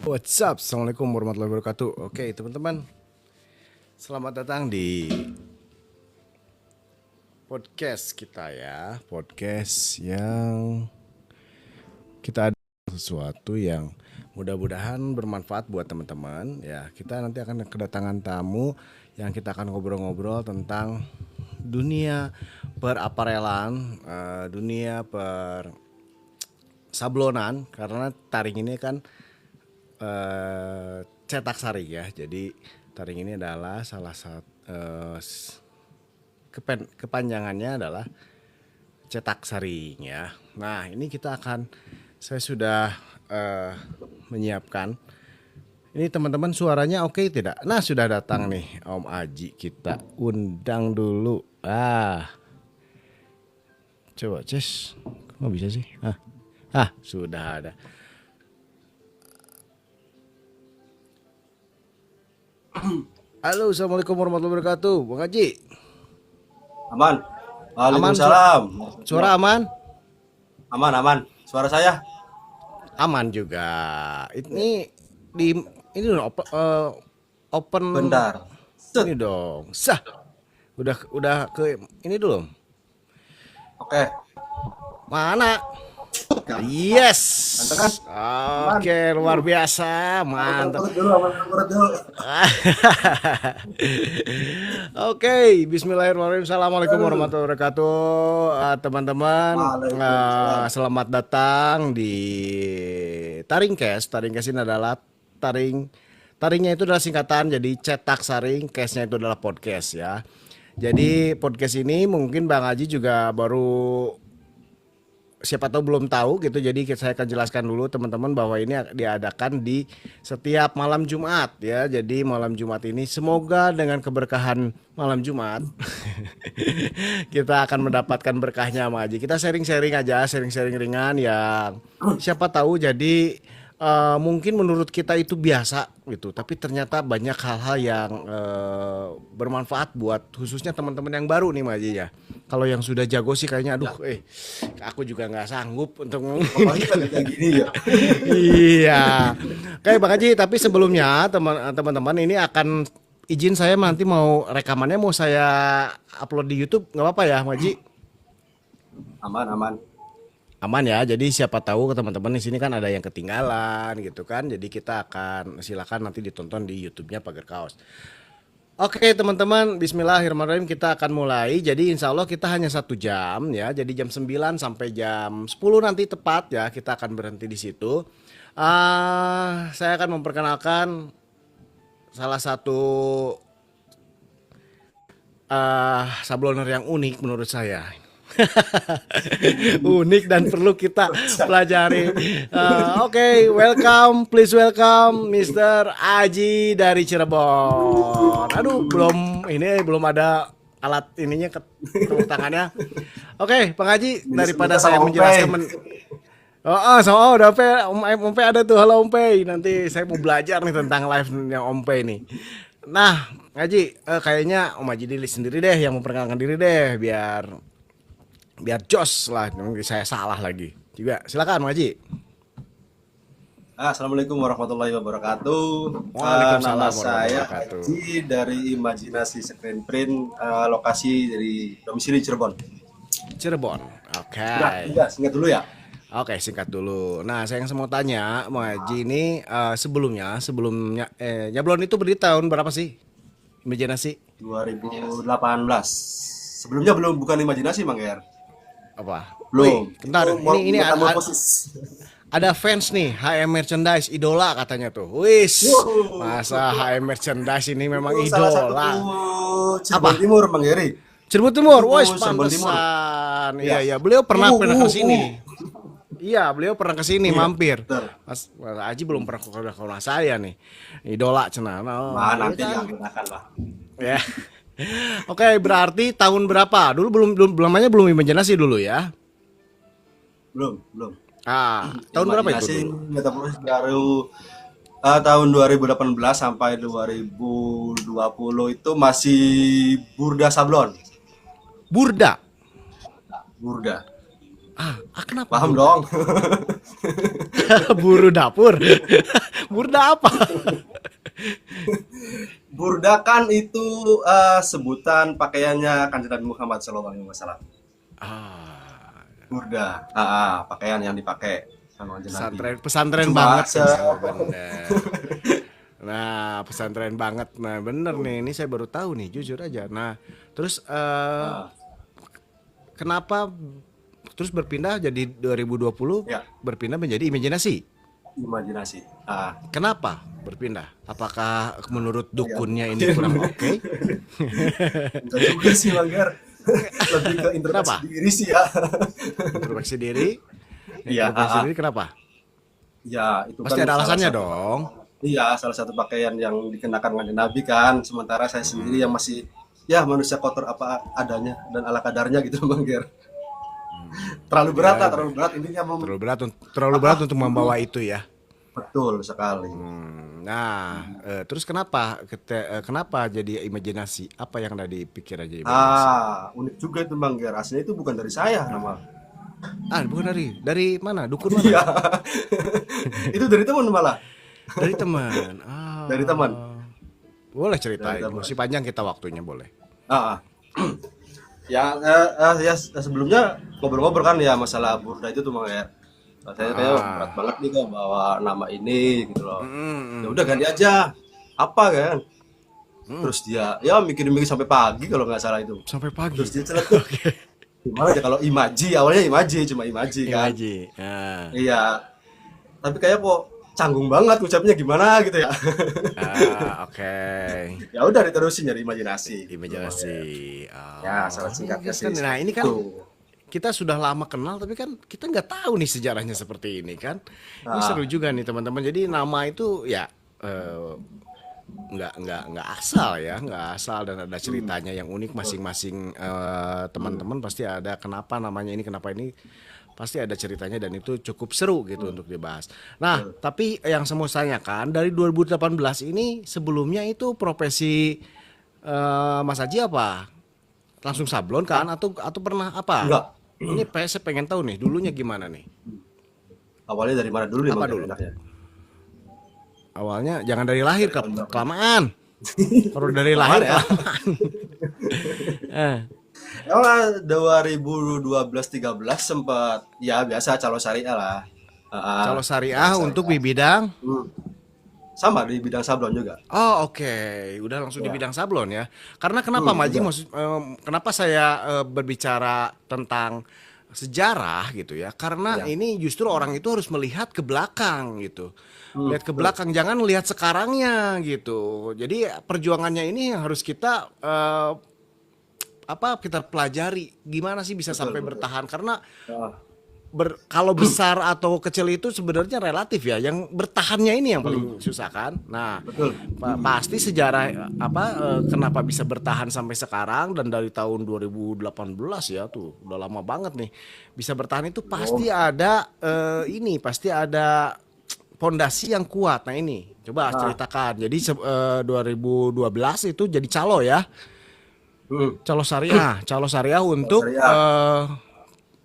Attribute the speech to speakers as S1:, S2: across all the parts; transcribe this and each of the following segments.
S1: What's up? Assalamualaikum warahmatullahi wabarakatuh. Oke teman-teman, selamat datang di podcast kita ya. Podcast yang kita ada sesuatu yang mudah-mudahan bermanfaat buat teman-teman ya. Kita nanti akan kedatangan tamu yang kita akan ngobrol-ngobrol tentang dunia peraparelan, dunia per sablonan, karena taring ini kan cetak saring ya. Jadi taring ini adalah salah satu kepanjangannya adalah cetak saring ya. Nah ini saya sudah menyiapkan. Ini teman-teman suaranya oke tidak? Nah sudah datang nih Om Aji, kita undang dulu. Coba Ces, kok nggak bisa sih? Sudah ada. Halo, assalamualaikum warahmatullahi wabarakatuh, Bang Haji.
S2: Aman.
S1: Aman,
S2: Waalaikumsalam.
S1: suara aman?
S2: Aman. Suara saya?
S1: Aman juga. Ini dong, open.
S2: Bentar.
S1: Ini dong. Sah. Udah ke ini dulu.
S2: Oke.
S1: Mana? Yes.
S2: Mantap kan?
S1: Oke, luar biasa. Mantap.
S2: Urut dulu.
S1: Oke, bismillahirrahmanirrahim. Assalamualaikum warahmatullahi wabarakatuh. Teman-teman, selamat datang di Taringcast. Taringcast ini adalah taringnya itu adalah singkatan, jadi cetak saring, cast-nya itu adalah podcast ya. Jadi podcast ini mungkin Bang Haji juga baru, siapa tahu belum tahu gitu. Jadi saya akan jelaskan dulu teman-teman bahwa ini diadakan di setiap malam Jumat ya. Jadi malam Jumat ini semoga dengan keberkahan malam Jumat kita akan mendapatkan berkahnya Bang Haji. Kita sharing-sharing aja, sharing-sharing ringan yang siapa tahu jadi mungkin menurut kita itu biasa gitu, tapi ternyata banyak hal-hal yang bermanfaat buat khususnya teman-teman yang baru nih Mas Haji ya. Kalau yang sudah jago sih kayaknya aku juga nggak sanggup untuk
S2: Apalagi kayak gini ya.
S1: iya. Kayak Bang Haji, tapi sebelumnya teman-teman ini akan izin saya nanti mau rekamannya mau saya upload di YouTube, nggak apa-apa ya Bang Haji?
S2: Aman.
S1: Aman ya, jadi siapa tahu ke teman-teman di sini kan ada yang ketinggalan gitu kan, jadi kita akan silakan nanti ditonton di YouTube-nya Pagar Kaos. Oke teman-teman, bismillahirrahmanirrahim, kita akan mulai. Jadi insya Allah kita hanya 1 jam ya, jadi jam 9 sampai jam 10 nanti tepat ya, kita akan berhenti di situ. Saya akan memperkenalkan salah satu sabloner yang unik menurut saya. Unik dan perlu kita pelajari. Welcome, please welcome Mr. Aji dari Cirebon. Aduh, belum ada alat ininya, tepuk tangannya. Oke, Bang Haji, daripada saya menjelaskan udah Om Pe ada tuh. Halo Om Pe, nanti saya mau belajar nih tentang live yang Om Pe nih. Nah, Haji, kayaknya Om Haji diri sendiri deh yang memperkenalkan diri deh, biar jos lah, mungkin saya salah lagi juga. Silakan Om Haji.
S2: Assalamualaikum warahmatullahi wabarakatuh.
S1: Waalaikumsalam
S2: Nama
S1: warahmatullahi
S2: saya
S1: wabarakatuh.
S2: Haji dari Imajinasi Screen Print, lokasi dari domisili Cirebon.
S1: Cirebon. Oke.
S2: Singkat dulu ya.
S1: Oke, singkat dulu. Nah, saya yang mau tanya, Om Haji ini sebelumnya nyablon itu berdiri tahun berapa sih? Imajinasi
S2: 2018. Sebelumnya bukan Imajinasi, Mang Ger.
S1: apa?
S2: Belum.
S1: Wih, bentar, ini
S2: Metamorfosis.
S1: ada fans nih, HM Merchandise idola katanya tuh. Wis, masa HM Merchandise ini memang
S2: Salah satu
S1: idola.
S2: Cirebon Timur, Mang Geri.
S1: Cirebon Timur, wis
S2: Cirebon Timur.
S1: pantesan. Iya, beliau pernah ke sini. Iya, beliau pernah ke sini mampir.
S2: Betul.
S1: Mas Aji belum pernah ke rumah saya nih. Idola cenah.
S2: Nanti diangkat lah.
S1: Ya. Oke, berarti tahun berapa? Dulu namanya belum Imajinasi dulu ya.
S2: Belum.
S1: Tahun berapa itu
S2: Imajinasi
S1: dulu?
S2: Metaverse baru tahun 2018 sampai 2020 itu masih Burda Sablon.
S1: Burda. Kenapa
S2: Paham
S1: burda?
S2: dong?
S1: Buru dapur. Burda apa?
S2: Burda kan itu sebutan pakaiannya Kanjeng Nabi Muhammad SAW.
S1: Ah,
S2: Burda, pakaian yang dipakai sama Kanjeng Nabi.
S1: pesantren
S2: Cuma
S1: banget ya, bener. Nah, pesantren banget. Nah, bener nih. Ini saya baru tahu nih, jujur aja. Nah, terus
S2: ah,
S1: kenapa terus berpindah jadi 2020
S2: ya,
S1: berpindah menjadi imajinasi?
S2: imajinasi.
S1: Kenapa berpindah? Apakah menurut
S2: Ya,
S1: dukunnya ini
S2: mungkin.
S1: kurang oke?
S2: Enggak juga sih, Manggar. Lebih ke introspeksi
S1: Kenapa?
S2: diri sih ya.
S1: Introspeksi diri?
S2: Iya,
S1: Introspeksi diri kenapa?
S2: ya itu kan
S1: Pasti ada
S2: salah
S1: alasannya
S2: satu.
S1: dong.
S2: Iya, salah satu pakaian yang dikenakan oleh Nabi kan. Sementara saya sendiri yang masih ya manusia kotor apa adanya dan ala kadarnya gitu, Bang Ger. Terlalu berat lah,
S1: Ya,
S2: terlalu berat intinya
S1: terlalu berat untuk
S2: mm,
S1: membawa itu ya.
S2: betul sekali.
S1: Nah, terus kenapa jadi imajinasi? Apa yang ada di pikiran jadi imajinasi?
S2: Unik juga itu Bang Ger. Aslinya itu bukan dari saya nama.
S1: Bukan dari mana? Dukun mana?
S2: Iya. Itu dari teman malah.
S1: Dari teman.
S2: Dari teman.
S1: Boleh
S2: Dari
S1: ceritain.
S2: teman.
S1: Masih panjang kita waktunya, boleh.
S2: Ah, ah. Ya, ya sebelumnya ngobrol-ngobrol kan ya masalah Burda itu tuh Bang Ger. Saya kayak berat
S1: Ah.
S2: banget nih kok bawa nama ini gitu loh. Ya
S1: Mm,
S2: udah ganti aja. Apa kan?
S1: mm.
S2: Terus dia ya mikir-mikir sampai pagi kalau nggak salah itu.
S1: Sampai
S2: Terus
S1: pagi.
S2: dia celetuk, gimana ya kalau Imaji, awalnya Imaji, cuma Imaji kan.
S1: Imaji.
S2: Iya, tapi kayak kok canggung banget ucapnya gimana gitu ya.
S1: Oke.
S2: Ya udah diterusin dari imajinasi. Gitu, Bang,
S1: Imajinasi.
S2: ya. Ya, salah
S1: Ini
S2: singkatnya sih
S1: kan, nah ini
S2: seperti
S1: kan
S2: itu.
S1: kita sudah lama kenal tapi kan kita nggak tahu nih sejarahnya seperti ini kan. Ini seru
S2: Nah,
S1: juga nih teman-teman. Jadi nama itu ya eh, nggak asal ya, nggak asal dan ada ceritanya yang unik masing-masing teman-teman pasti ada kenapa namanya ini, kenapa ini pasti ada ceritanya dan itu cukup seru gitu untuk dibahas. Nah, tapi yang saya mau tanyakan dari 2018 ini sebelumnya itu profesi Mas Haji apa? Langsung sablon kan atau pernah apa?
S2: enggak.
S1: Ini saya pengen tahu nih dulunya gimana nih?
S2: Awalnya dari mana dulu nih
S1: Apa
S2: Bang Ger,
S1: dulu?
S2: enaknya?
S1: Awalnya jangan dari lahir
S2: Dari tahun berapa?
S1: kelamaan. Kalau dari
S2: Lama
S1: lahir
S2: ya.
S1: kelamaan. Eh,
S2: Ya 2012-13 sempat ya biasa calo syariah lah.
S1: Kalau
S2: Calo
S1: syariah untuk di
S2: syariah.
S1: bidang.
S2: Hmm. Sama di bidang sablon juga.
S1: Oh, oke, udah langsung di
S2: Ya.
S1: bidang sablon ya. Karena kenapa Maji
S2: Juga.
S1: kenapa saya berbicara tentang sejarah gitu ya? Karena
S2: Ya.
S1: ini justru orang itu harus melihat ke belakang gitu. Lihat ke
S2: Betul.
S1: belakang, jangan lihat sekarangnya gitu. Jadi perjuangannya ini yang harus kita kita pelajari gimana sih bisa
S2: Betul,
S1: sampai
S2: betul.
S1: bertahan karena
S2: Ah,
S1: kalau besar atau kecil itu sebenarnya relatif ya. Yang bertahannya ini yang
S2: hmm,
S1: paling susah kan. Nah,
S2: betul.
S1: pasti sejarah kenapa bisa bertahan sampai sekarang dan dari tahun 2018 ya tuh udah lama banget nih bisa bertahan itu pasti
S2: Oh,
S1: ada pasti ada pondasi yang kuat. Nah ini coba
S2: ah,
S1: ceritakan. Jadi 2012 itu jadi calo ya, calo syariah
S2: Calo
S1: untuk
S2: syariah,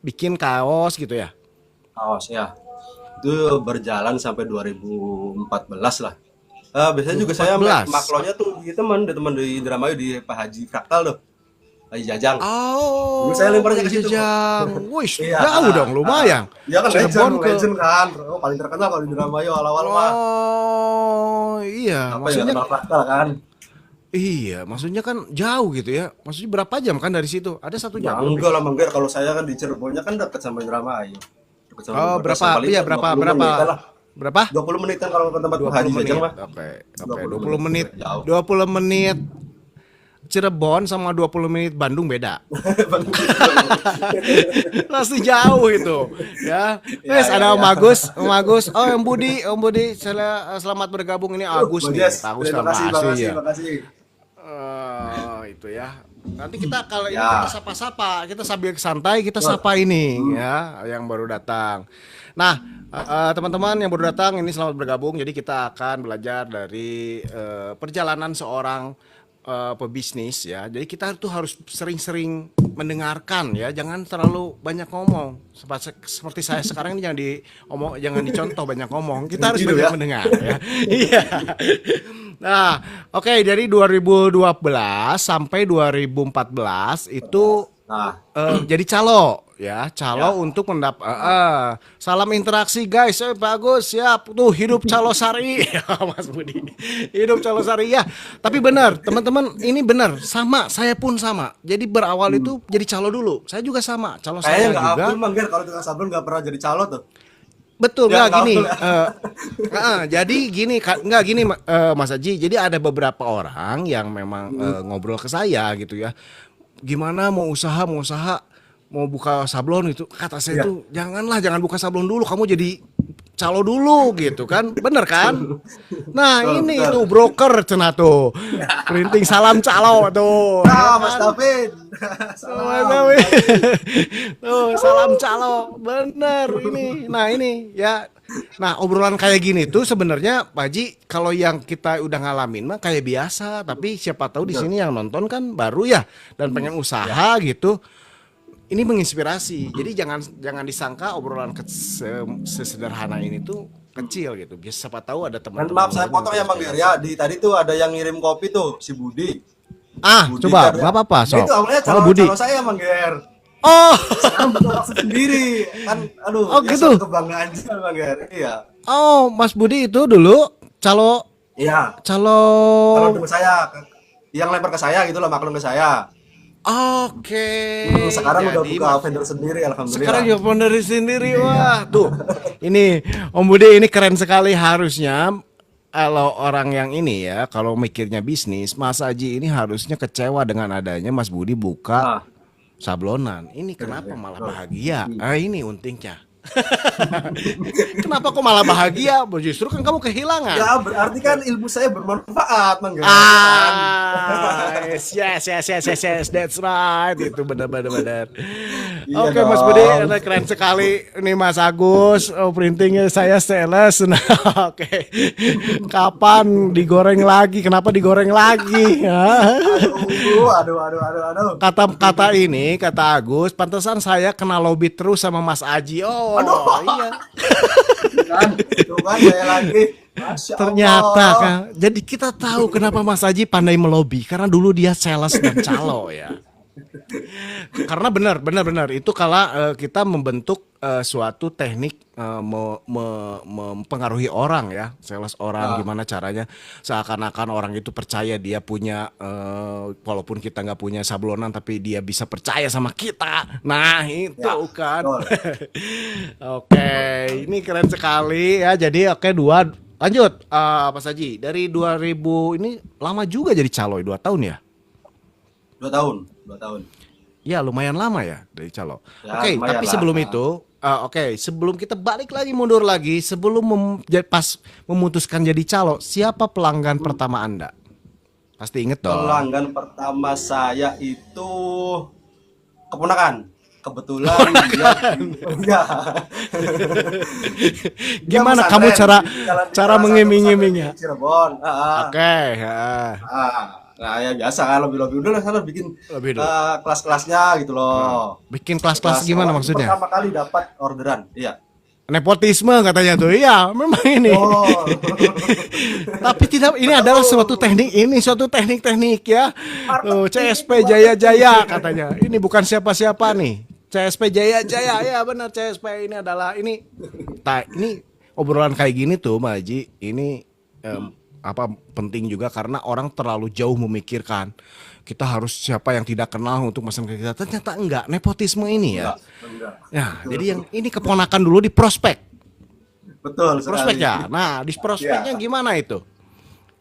S1: bikin kaos gitu ya.
S2: kaos ya. Itu berjalan sampai 2014 lah. Biasanya juga saya
S1: 2014.
S2: maklonya tuh di teman di Indramayu di Pak Haji Fraktal tuh. Haji Jajang. Dulu saya
S1: Oh,
S2: lemparnya
S1: Haji
S2: ke situ, Bang.
S1: Jajang. Wih,
S2: Iya,
S1: jauh dong, lumayan.
S2: dia kan legend,
S1: Cirebon ke
S2: legend kan. Oh, paling terkenal kalau di Indramayu awal-awal mah.
S1: Oh, iya.
S2: Apa yang kenal Fraktal kan?
S1: Iya, maksudnya kan jauh gitu ya. Maksudnya berapa jam kan dari situ? Ada 1 jam
S2: Ya
S1: lebih.
S2: enggak lah Mangger, kalau saya kan di Cirebonnya kan dekat sama Indramayu. Dekat sama
S1: Oh,
S2: perbatasan
S1: berapa?
S2: paling
S1: Iya,
S2: kan
S1: berapa
S2: 20 menitan lah.
S1: berapa?
S2: 20 menitan kalau ke tempat Pak
S1: 20
S2: Haji Jajang
S1: menit.
S2: mah.
S1: Oke, oke.
S2: 20
S1: 20
S2: menit
S1: menit.
S2: jauh.
S1: 20 menit Cirebon sama 20 menit Bandung beda. Pasti jauh itu, ya.
S2: Iya,
S1: Wes
S2: iya,
S1: ada
S2: iya.
S1: Om Agus. Oh, Om Budi, selamat bergabung ini Agus
S2: Bang
S1: nih.
S2: Jes,
S1: Agus
S2: terima
S1: kan
S2: kasih,
S1: pasti
S2: makasih,
S1: ya.
S2: makasih.
S1: Itu ya. Nanti kita kalau ini kita
S2: Ya,
S1: sapa-sapa, kita sambil santai kita
S2: betul.
S1: sapa ini
S2: Hmm,
S1: ya yang baru datang. Nah, teman-teman yang baru datang ini selamat bergabung. Jadi kita akan belajar dari perjalanan seorang pebisnis ya. Jadi kita tuh harus sering-sering mendengarkan ya, jangan terlalu banyak ngomong. Seperti saya sekarang ini jangan dicontoh banyak ngomong. Kita harus
S2: Gitu
S1: banyak
S2: ya.
S1: mendengar ya. Iya. Nah, oke, dari 2012 sampai 2014 itu
S2: Nah,
S1: jadi calo ya,
S2: ya.
S1: calo untuk salam interaksi guys. Bagus ya, tuh hidup calo sari. Mas Budi, hidup calo sari ya. Tapi benar teman-teman, ini benar, sama, saya pun sama. Jadi berawal itu jadi calo dulu, saya juga sama, calo
S2: Kayaknya
S1: saya
S2: nggak
S1: juga.
S2: Abdul Mangger, kalau tukang sablon nggak pernah jadi calo tuh.
S1: Betul
S2: Ya
S1: nggak
S2: nggak
S1: gini?
S2: Abdul ya.
S1: Jadi gini, nggak gini, Mas Aji. Jadi ada beberapa orang yang memang ngobrol ke saya gitu ya. Gimana mau usaha, mau buka sablon itu, kata saya
S2: Iya.
S1: tuh jangan buka sablon dulu, kamu jadi calo dulu gitu kan, bener kan? Nah
S2: Betul,
S1: ini
S2: betul.
S1: tuh broker cenah tuh, printing salam calo tuh, ya
S2: Ah, Mas
S1: kan?
S2: David.
S1: Mas
S2: Salam.
S1: Dawi. Tuh, salam calo. Bener ini. Nah, ini ya. Nah, obrolan kayak gini tuh sebenarnya Pak Haji, kalau yang kita udah ngalamin mah kayak biasa, tapi siapa tahu di
S2: Betul.
S1: sini yang nonton kan baru ya dan pengen usaha gitu. Ini menginspirasi. Jadi jangan disangka obrolan sesederhana ini tuh kecil gitu. Biar siapa tahu ada
S2: Dan
S1: teman-teman
S2: maaf saya
S1: lain yang
S2: potong ya Bang Ger
S1: terinspirasi.
S2: ya. Di tadi tuh ada yang ngirim kopi tuh, si Budi. Budi
S1: Coba,
S2: kan ya.
S1: nggak apa-apa,
S2: Dia
S1: sok.
S2: itu awalnya
S1: Oh, Budi.
S2: calo saya Bang Ger.
S1: Oh,
S2: Sekarang buka maksud sendiri. Kan aduh,
S1: oh
S2: ya
S1: gitu.
S2: suatu kebanggaan juga Bang Ger. Iya.
S1: Oh, Mas Budi itu dulu calo
S2: Iya.
S1: calo.
S2: Kalau dulu saya yang lempar ke saya gitu loh, maklum ke saya.
S1: Oke.
S2: Sekarang udah
S1: Jadi
S2: buka vendor sendiri alhamdulillah.
S1: sekarang juga dari sendiri. Wah, tuh. Ini Om Budi ini keren sekali, harusnya kalau orang yang ini ya, kalau mikirnya bisnis, Mas Aji ini harusnya kecewa dengan adanya Mas Budi buka
S2: Nah,
S1: sablonan. Ini kenapa malah
S2: betul.
S1: bahagia? Ini untingnya. Kenapa kok malah bahagia? Justru kan kamu kehilangan.
S2: Ya berarti kan ilmu saya bermanfaat, Bang Ger. Kan?
S1: Yes, that's right. Itu benar.
S2: Iya
S1: Oke, Mas Budi,
S2: dong.
S1: keren sekali. Ini Mas Agus, printingnya saya sales. Nah, oke. Kapan digoreng lagi? Kenapa digoreng lagi? Hah?
S2: Aduh.
S1: Kata Agus, pantesan saya kena lobby terus sama Mas Aji. Oh, iya.
S2: Tuh kan saya lagi. Masya
S1: Ternyata
S2: Allah.
S1: kan. Jadi kita tahu kenapa Mas Aji pandai melobi, karena dulu dia sales dan calo ya. Karena benar itu kala kita membentuk suatu teknik mempengaruhi orang ya, sales orang, gimana caranya seakan-akan orang itu percaya dia punya, walaupun kita nggak punya sablonan tapi dia bisa percaya sama kita. Nah itu
S2: Ya,
S1: kan.
S2: betul.
S1: Oke, ini keren sekali ya. Jadi oke, lanjut, Pak Saji, dari 2000 ini lama juga jadi calo, 2 tahun ya?
S2: 2 tahun.
S1: Ya lumayan lama ya dari calo.
S2: Ya,
S1: Oke,
S2: lumayan
S1: tapi
S2: lah.
S1: sebelum itu, sebelum kita balik lagi, mundur lagi, sebelum pas memutuskan jadi calo, siapa pelanggan pertama Anda? Pasti inget dong.
S2: Pelanggan pertama saya itu keponakan. Kebetulan dia ya. Dia
S1: Gimana
S2: pesantren
S1: kamu
S2: di jalan di
S1: cara
S2: salah satu
S1: mengiming-imingnya?
S2: pesantren di Cirebon.
S1: Oke,
S2: Nah ya biasa kan lebih udah lah sana bikin
S1: Lebih dulu.
S2: kelas-kelasnya gitu loh.
S1: Bikin kelas-kelas gimana
S2: awal
S1: maksudnya?
S2: Pertama kali dapat orderan, iya.
S1: Nepotisme katanya tuh. Iya, memang ini.
S2: Oh,
S1: Tapi tidak, ini adalah suatu teknik ya. Tuh, CSP Jaya katanya. Ini bukan siapa-siapa nih. CSP Jaya, ya benar, CSP ini adalah ini. Ini obrolan kayak gini tuh, Mbak Haji. Ini penting juga karena orang terlalu jauh memikirkan kita harus siapa yang tidak kenal untuk pesan ke kita. Ternyata enggak, nepotisme ini ya.
S2: enggak.
S1: Ya, jadi yang ini keponakan dulu di prospek.
S2: Betul
S1: Prospek
S2: sekali.
S1: ya. Nah, di prospeknya
S2: Iya.
S1: gimana itu?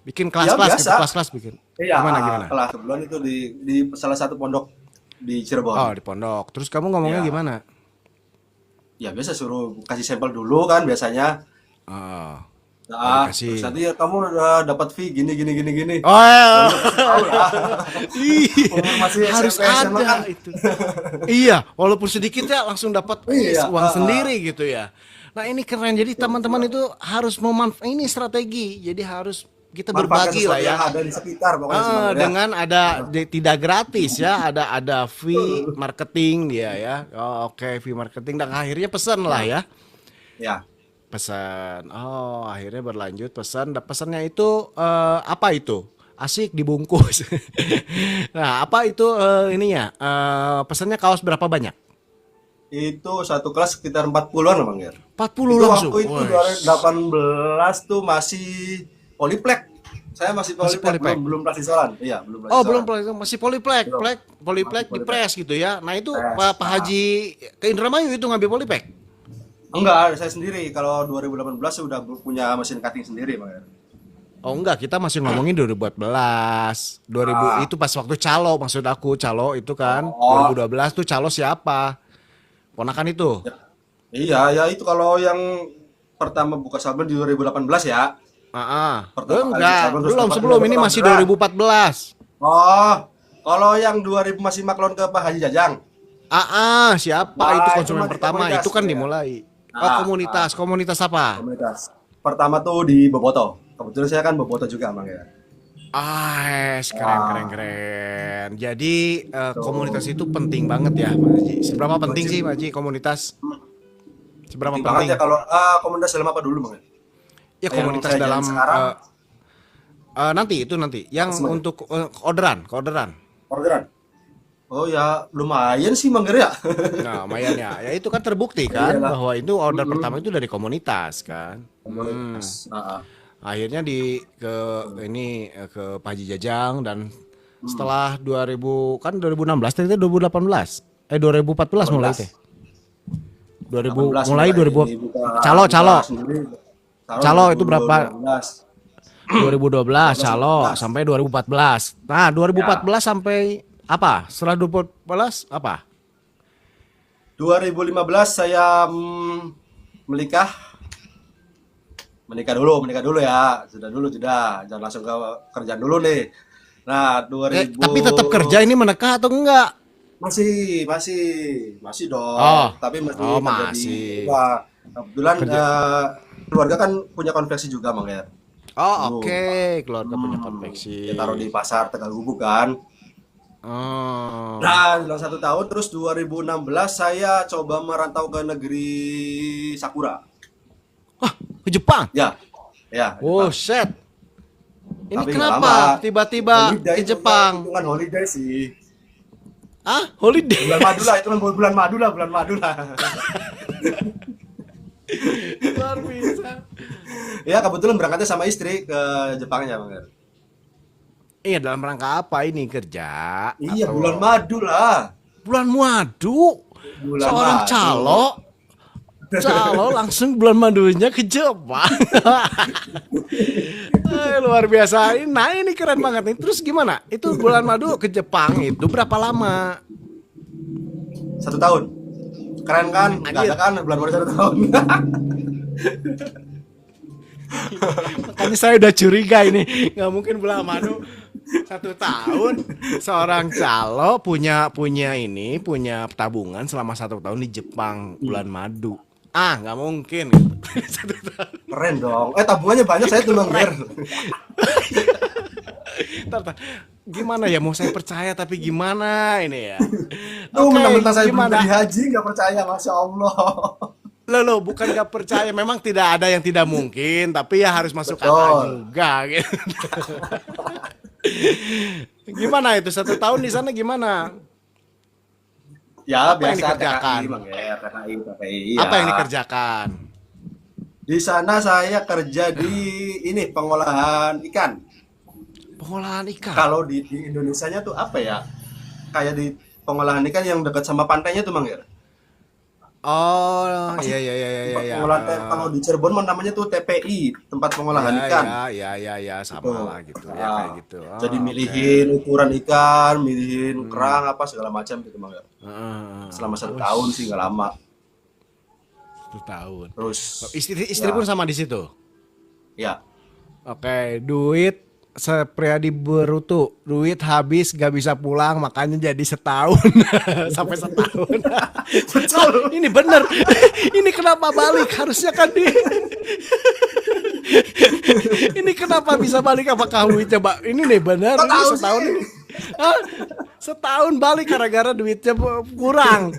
S1: Bikin
S2: Ya,
S1: kelas-kelas gitu,
S2: biasa.
S1: kelas-kelas bikin.
S2: Iya,
S1: Gimana?
S2: kelas kebetulan itu di salah satu pondok di Cirebon.
S1: Oh, di pondok. Terus kamu ngomongnya
S2: Iya.
S1: gimana?
S2: Ya biasa suruh kasih sampel dulu kan biasanya.
S1: Oh.
S2: Nah,
S1: Dikasih.
S2: terus nanti ya, kamu udah dapat fee gini.
S1: Oh, ya.
S2: Tahu lah. Informasi
S1: Harus
S2: SMP, SMA
S1: ada
S2: kan.
S1: itu. Iya, walaupun sedikit ya langsung dapat
S2: Iya,
S1: uang sendiri gitu ya. Nah, ini keren. Jadi teman-teman itu harus ini strategi. Jadi harus kita
S2: Manfaatkan
S1: berbagi lah
S2: sesuatu
S1: ya.
S2: yang ada di sekitar pokoknya sih, Bang Ger, ya.
S1: Dengan ada tidak gratis ya, ada fee marketing dia ya. Oh, oke, fee marketing dan akhirnya pesan lah ya.
S2: Ya.
S1: Pesan. Oh, akhirnya berlanjut pesan. Dan pesannya itu apa itu? Asik dibungkus. Nah, apa itu ininya? Pesannya kaos berapa banyak?
S2: Itu satu kelas sekitar 40-an Bang Ger.
S1: 40
S2: Itu
S1: langsung.
S2: waktu itu
S1: Wes.
S2: 2018 tuh masih Poliplek. Saya masih
S1: Masih
S2: Poliplek,
S1: Poliplek.
S2: belum plasisolan. Iya, belum
S1: Oh,
S2: plasisolan.
S1: belum masih Poliplek,
S2: Belum.
S1: Poliplek
S2: Masih
S1: di
S2: Poliplek.
S1: press gitu ya. Nah, itu
S2: Press.
S1: Pak Haji ke Indramayu itu ngambil Poliplek.
S2: Enggak, saya sendiri. Kalau 2018 sudah punya mesin cutting sendiri, Bang Ger.
S1: Oh enggak, kita masih ngomongin 2014. 2000
S2: Ah.
S1: itu pas waktu calo maksud aku, calo itu kan.
S2: Oh.
S1: 2012 tuh calo siapa? Ponakan itu.
S2: Ya. Iya, ya itu kalau yang pertama buka sabun di 2018 ya.
S1: Belum
S2: kali
S1: enggak,
S2: sabun, terus
S1: belum
S2: dapat
S1: sebelum ini
S2: dapat
S1: masih
S2: orderan.
S1: 2014.
S2: Oh, kalau yang 2000 masih maklon ke Pak Haji Jajang.
S1: Siapa
S2: Wah,
S1: itu
S2: itu
S1: konsumen
S2: mah di
S1: pertama?
S2: komunitas
S1: Itu kan
S2: ya.
S1: dimulai.
S2: Ah,
S1: Komunitas apa?
S2: Komunitas. Pertama tuh di Boboto. Kebetulan saya kan Boboto juga, Bang ya.
S1: Keren. Jadi komunitas itu penting banget ya, Pak Haji. Seberapa penting sih, Pak Haji, komunitas? Seberapa
S2: Penting banget
S1: penting?
S2: ya kalau komunitas dalam apa dulu, Bang?
S1: Ya
S2: Yang
S1: komunitas
S2: saya
S1: dalam
S2: jalan sekarang.
S1: nanti yang
S2: Semuanya.
S1: untuk orderan.
S2: Orderan. Oh ya, lumayan sih, Bang ya.
S1: Nah, lumayan ya. Ya itu kan terbukti kan
S2: Iyalah.
S1: bahwa itu order pertama itu dari komunitas kan.
S2: Komunitas.
S1: Akhirnya ke Pak Haji Jajang dan setelah 2000 kan 2016 tadi 2018. 2014 mulai teh. 2000
S2: 18
S1: mulai 2000
S2: dibuka-
S1: calo
S2: buka sendiri.
S1: Calo itu berapa?
S2: 2012.
S1: 2012 calo sampai 2014. Nah, 2014 sampai apa? Setelah 2014 apa?
S2: 2015 saya menikah. Menikah dulu ya. Sudah. Jangan langsung ke kerjaan dulu nih. Nah, 2000
S1: Tapi tetap kerja ini menekah atau enggak?
S2: masih dong.
S1: Oh.
S2: Tapi masih
S1: Oh,
S2: kerja
S1: masih.
S2: Wah, kebetulan
S1: Kerja.
S2: keluarga kan punya konveksi juga, Bang ya.
S1: Oh, oke. Keluarga punya konveksi.
S2: Dia taruh di pasar Tegal Gubuk kan.
S1: Oh.
S2: Nah, dalam 1 tahun terus 2016 saya coba merantau ke negeri Sakura.
S1: Ke Jepang.
S2: Ya.
S1: Oh,
S2: Jepang.
S1: set. Ini
S2: Tapi nggak
S1: kenapa
S2: lama.
S1: tiba-tiba
S2: Holiday
S1: ke
S2: itu
S1: Jepang?
S2: hitungan holiday sih.
S1: Holiday.
S2: Bulan madu lah, itu kan bulan madu lah.
S1: Luar biasa.
S2: Ya, kebetulan berangkatnya sama istri ke Jepangnya, Bang.
S1: Iya, dalam rangka apa ini kerja?
S2: Iya,
S1: Atau-
S2: bulan madu lah.
S1: bulan madu.
S2: Bulan
S1: Seorang
S2: madu.
S1: calo langsung bulan madunya ke Jepang. Luar biasa. Nah, ini keren banget nih. Terus gimana? Itu bulan madu ke Jepang itu berapa lama?
S2: 1 tahun. Keren kan? Nggak
S1: Anjir.
S2: ada kan bulan madu 1 tahun.
S1: Makanya saya udah curiga ini. Nggak mungkin bulan madu 1 tahun. Seorang calo punya tabungan selama 1 tahun di Jepang bulan madu. Nggak mungkin. 1 tahun.
S2: Keren dong. Tabungannya banyak saya tuh, Bang Ger.
S1: Ntar. Gimana ya, mau saya percaya tapi gimana ini ya?
S2: Tuh,
S1: Oke,
S2: mentang-mentang saya belum
S1: gimana?
S2: jadi haji nggak percaya, Masya Allah.
S1: Loh, bukan gak percaya, memang tidak ada yang tidak mungkin, tapi ya harus masuk
S2: Betul.
S1: akal juga gitu. Gimana itu 1 tahun di sana gimana?
S2: Ya,
S1: Apa yang
S2: biasa
S1: dikerjakan?
S2: TKI, Bang Ger. TKI.
S1: Apa
S2: ya.
S1: yang dikerjakan?
S2: Di sana saya kerja di ini pengolahan ikan.
S1: Pengolahan ikan.
S2: Kalau di Indonesianya tuh apa ya? Kayak di pengolahan ikan yang dekat sama pantainya tuh, Bang Ger.
S1: Oh,
S2: Apa sih?
S1: iya.
S2: Tempat pengolahan kalau di Cirebon mah namanya tuh TPI, tempat pengolahan ikan.
S1: Ya, sama
S2: Tuh.
S1: lah gitu ya,
S2: Nah,
S1: kayak gitu.
S2: Jadi
S1: oke.
S2: milihin ukuran ikan, milihin kerang apa segala macam gitu, Bang Ger. Selama 1 tahun sih nggak lama.
S1: 1 tahun.
S2: Terus
S1: Istri pun sama di situ.
S2: ya
S1: Oke, duit Sepriadi berutu, duit habis gak bisa pulang, makanya jadi setahun. Sampai setahun.
S2: betul.
S1: Ini bener. Ini kenapa balik? Harusnya kan Ini kenapa bisa balik apakah duitnya ini nih benar
S2: Kok
S1: ini
S2: tahu
S1: setahun
S2: sih?
S1: ini. Hah? Setahun balik gara-gara duitnya kurang.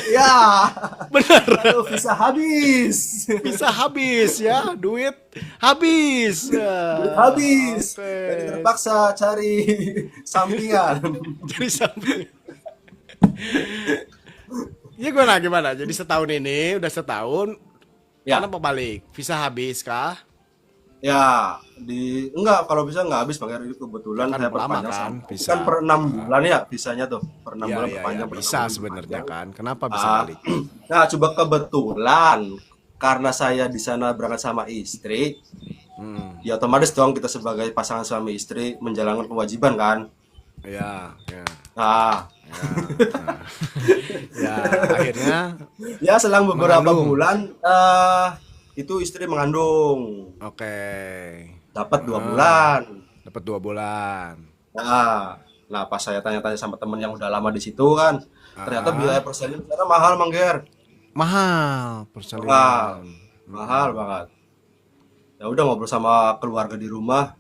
S2: Ya,
S1: Benar.
S2: aduh visa habis.
S1: Bisa habis ya, duit habis. Ya,
S2: Duit habis.
S1: oke.
S2: Jadi terpaksa cari sampingan.
S1: Jadi sampai ya gimana? Jadi setahun ini udah setahun.
S2: Ya,
S1: Kenapa balik? Visa habis kah?
S2: ya enggak kalau bisa enggak habis Bang Her. Itu kebetulan
S1: Kan
S2: saya
S1: lama
S2: perpanjang
S1: kan,
S2: sama.
S1: bisa.
S2: Kan per 6 bulan ya visanya tuh. Per 6 bulan perpanjang, per 6
S1: Bisa
S2: bulan
S1: sebenarnya
S2: perpanjang.
S1: kan. Kenapa bisa
S2: Ah,
S1: balik?
S2: nah, coba kebetulan karena saya di sana berangkat sama istri,
S1: Hmm,
S2: ya otomatis dong kita sebagai pasangan suami istri menjalankan kewajiban kan.
S1: ya, ya,
S2: Nah,
S1: ya. Akhirnya,
S2: ya selang beberapa
S1: Mengandung.
S2: bulan itu istri mengandung,
S1: oke.
S2: dapat 2 bulan.
S1: Dapat 2 bulan.
S2: Nah, pas saya tanya-tanya sama temen yang udah lama di situ kan, ternyata
S1: Ah,
S2: biaya persalinan di sana mahal, Mangger.
S1: mahal
S2: Mahal,
S1: persalinan.
S2: mahal banget. Ya udah ngobrol sama keluarga di rumah.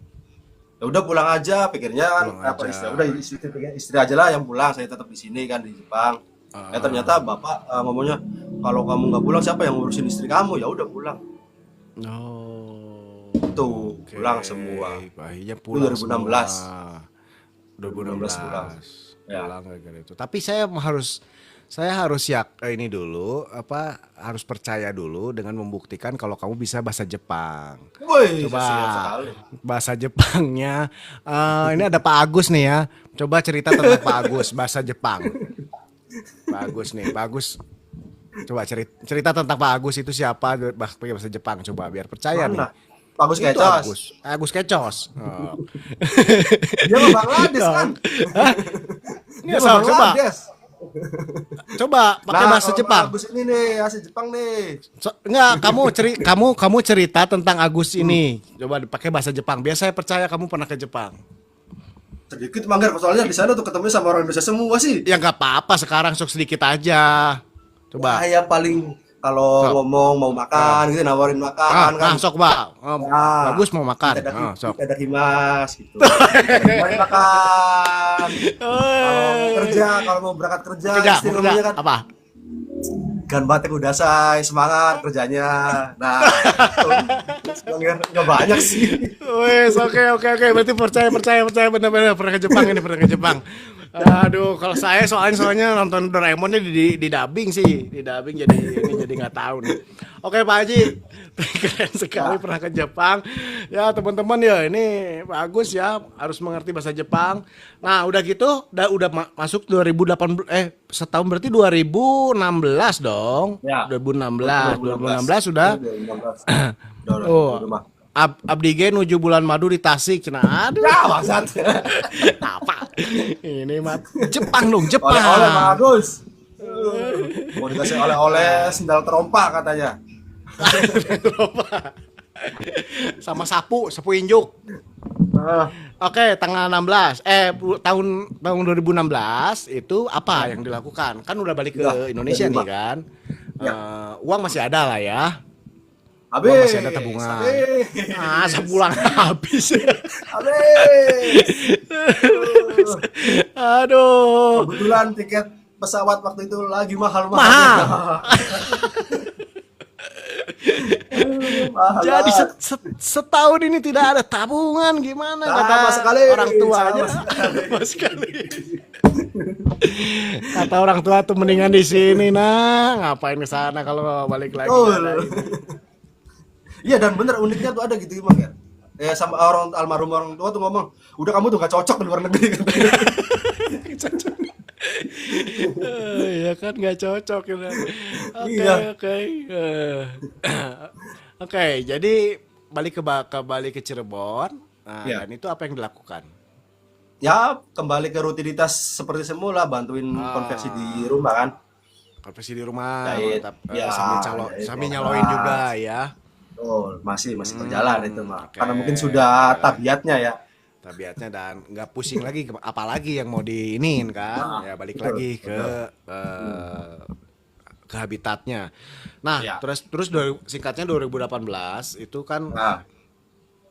S2: Ya udah pulang aja, pikirnya kan
S1: Pulang
S2: apa
S1: aja.
S2: istri, udah istri aja lah yang pulang, saya tetap di sini kan di Jepang. Ternyata bapak ngomongnya kalau kamu nggak pulang siapa yang ngurusin istri kamu? Ya udah pulang.
S1: Oh,
S2: Tuh,
S1: oke.
S2: pulang semua.
S1: Bayinya
S2: Itu
S1: pulang
S2: 2016.
S1: semua.
S2: 2016 pulang.
S1: 2016
S2: Ya.
S1: pulang gara-gara itu. Tapi saya harus ini dulu apa harus percaya dulu dengan membuktikan kalau kamu bisa bahasa Jepang.
S2: Woi,
S1: Coba
S2: siap sekali.
S1: bahasa Jepangnya. Ini ada Pak Agus nih ya. Coba cerita tentang Pak Agus bahasa Jepang. Pak Agus nih, Pak Agus. Coba cerita tentang Pak Agus itu siapa pakai bahasa Jepang. Coba biar percaya nih.
S2: Mana? Bagus
S1: Itu
S2: kecos.
S1: Agus Kecos. Oh.
S2: Dia mah Bangladesh kan?
S1: Ini
S2: Dia
S1: asal,
S2: mah
S1: coba
S2: Bangladesh.
S1: pakai
S2: Nah,
S1: bahasa
S2: kalau
S1: Jepang.
S2: Bagus ini nih, asli Jepang nih.
S1: Enggak, kamu cerita tentang Agus ini. Coba pakai bahasa Jepang. Biar saya percaya kamu pernah ke Jepang.
S2: Sedikit Manggar, soalnya di sana tuh ketemu sama orang Indonesia semua sih.
S1: Ya nggak apa-apa sekarang sok sedikit aja. Coba.
S2: Saya paling kalau
S1: Sok.
S2: ngomong mau makan gitu nawarin makan kan.
S1: Sok, Pak.
S2: Ah,
S1: Bagus mau makan. Sok.
S2: kita ada himas gitu. Mari makan. Kalau mau kerja, kalau mau berangkat kerja,
S1: Kerja,
S2: istri
S1: kerja.
S2: ngomongnya kan
S1: Apa?
S2: gan batek udah say, semangat kerjanya. Nah, sebenarnya nggak banyak sih.
S1: Wes, oke. Berarti percaya benar-benar pernah ke Jepang ini, pernah ke Jepang. Aduh, kalau saya soalnya nonton Doraemonnya di dubbing sih, di dubbing jadi nggak tahu nih. Oke Pak Haji, keren sekali pernah ke Jepang. Ya teman-teman ya ini bagus ya harus mengerti bahasa Jepang. Nah udah gitu, udah masuk 2018 setahun berarti 2016 dong.
S2: Ya.
S1: 2016 sudah.
S2: 2016.
S1: Oh.
S2: Udah mah.
S1: Abdi ge nuju bulan madu di Tasik cenah. Aduh.
S2: Ya, bangsat.
S1: Apa? Ini mah Jepang dong, Jepang.
S2: Oleh-oleh bagus. Mau dikasih oleh-oleh sendal terompak katanya.
S1: Sama sapu injuk.
S2: Nah,
S1: Oke, tanggal 16 tahun 2016 itu apa yang dilakukan? Kan udah balik ke
S2: Udah,
S1: Indonesia
S2: udah
S1: nih
S2: lima.
S1: kan.
S2: Ya.
S1: Uang masih ada lah ya.
S2: habis.
S1: Uang masih ada tabungan.
S2: Habis.
S1: Sebulan habis.
S2: Habis.
S1: Aduh.
S2: Kebetulan tiket pesawat waktu itu lagi mahal.
S1: Mahal.
S2: Mahal.
S1: Jadi setahun ini tidak ada tabungan gimana
S2: Sama
S1: kata
S2: sekali,
S1: orang tuanya.
S2: sama
S1: Sama sekali. Kata orang tua tuh mendingan di sini nah, ngapain ke sana kalau balik lagi.
S2: Betul. Iya dan bener uniknya tuh ada gitu Bang ya. Sama orang almarhum orang tua tuh ngomong, udah kamu tuh gak cocok di luar negeri.
S1: Ya kan nggak cocok gitu. Oke
S2: Iya.
S1: oke. Oke, jadi balik ke Cirebon. Nah,
S2: Iya.
S1: dan itu apa yang dilakukan?
S2: Ya kembali ke rutinitas seperti semula, bantuin konveksi di rumah kan.
S1: Konversi di rumah,
S2: Jahit.
S1: mantap.
S2: Ya, jahit
S1: Sambil
S2: kelas.
S1: nyaloin juga ya.
S2: Oh masih berjalan itu mah.
S1: oke.
S2: Karena mungkin sudah tabiatnya ya.
S1: Tabiatnya dan nggak pusing lagi apalagi yang mau diinin kan. Ya balik
S2: betul,
S1: lagi ke habitatnya. Nah,
S2: Ya.
S1: terus singkatnya 2018 itu kan
S2: Nah,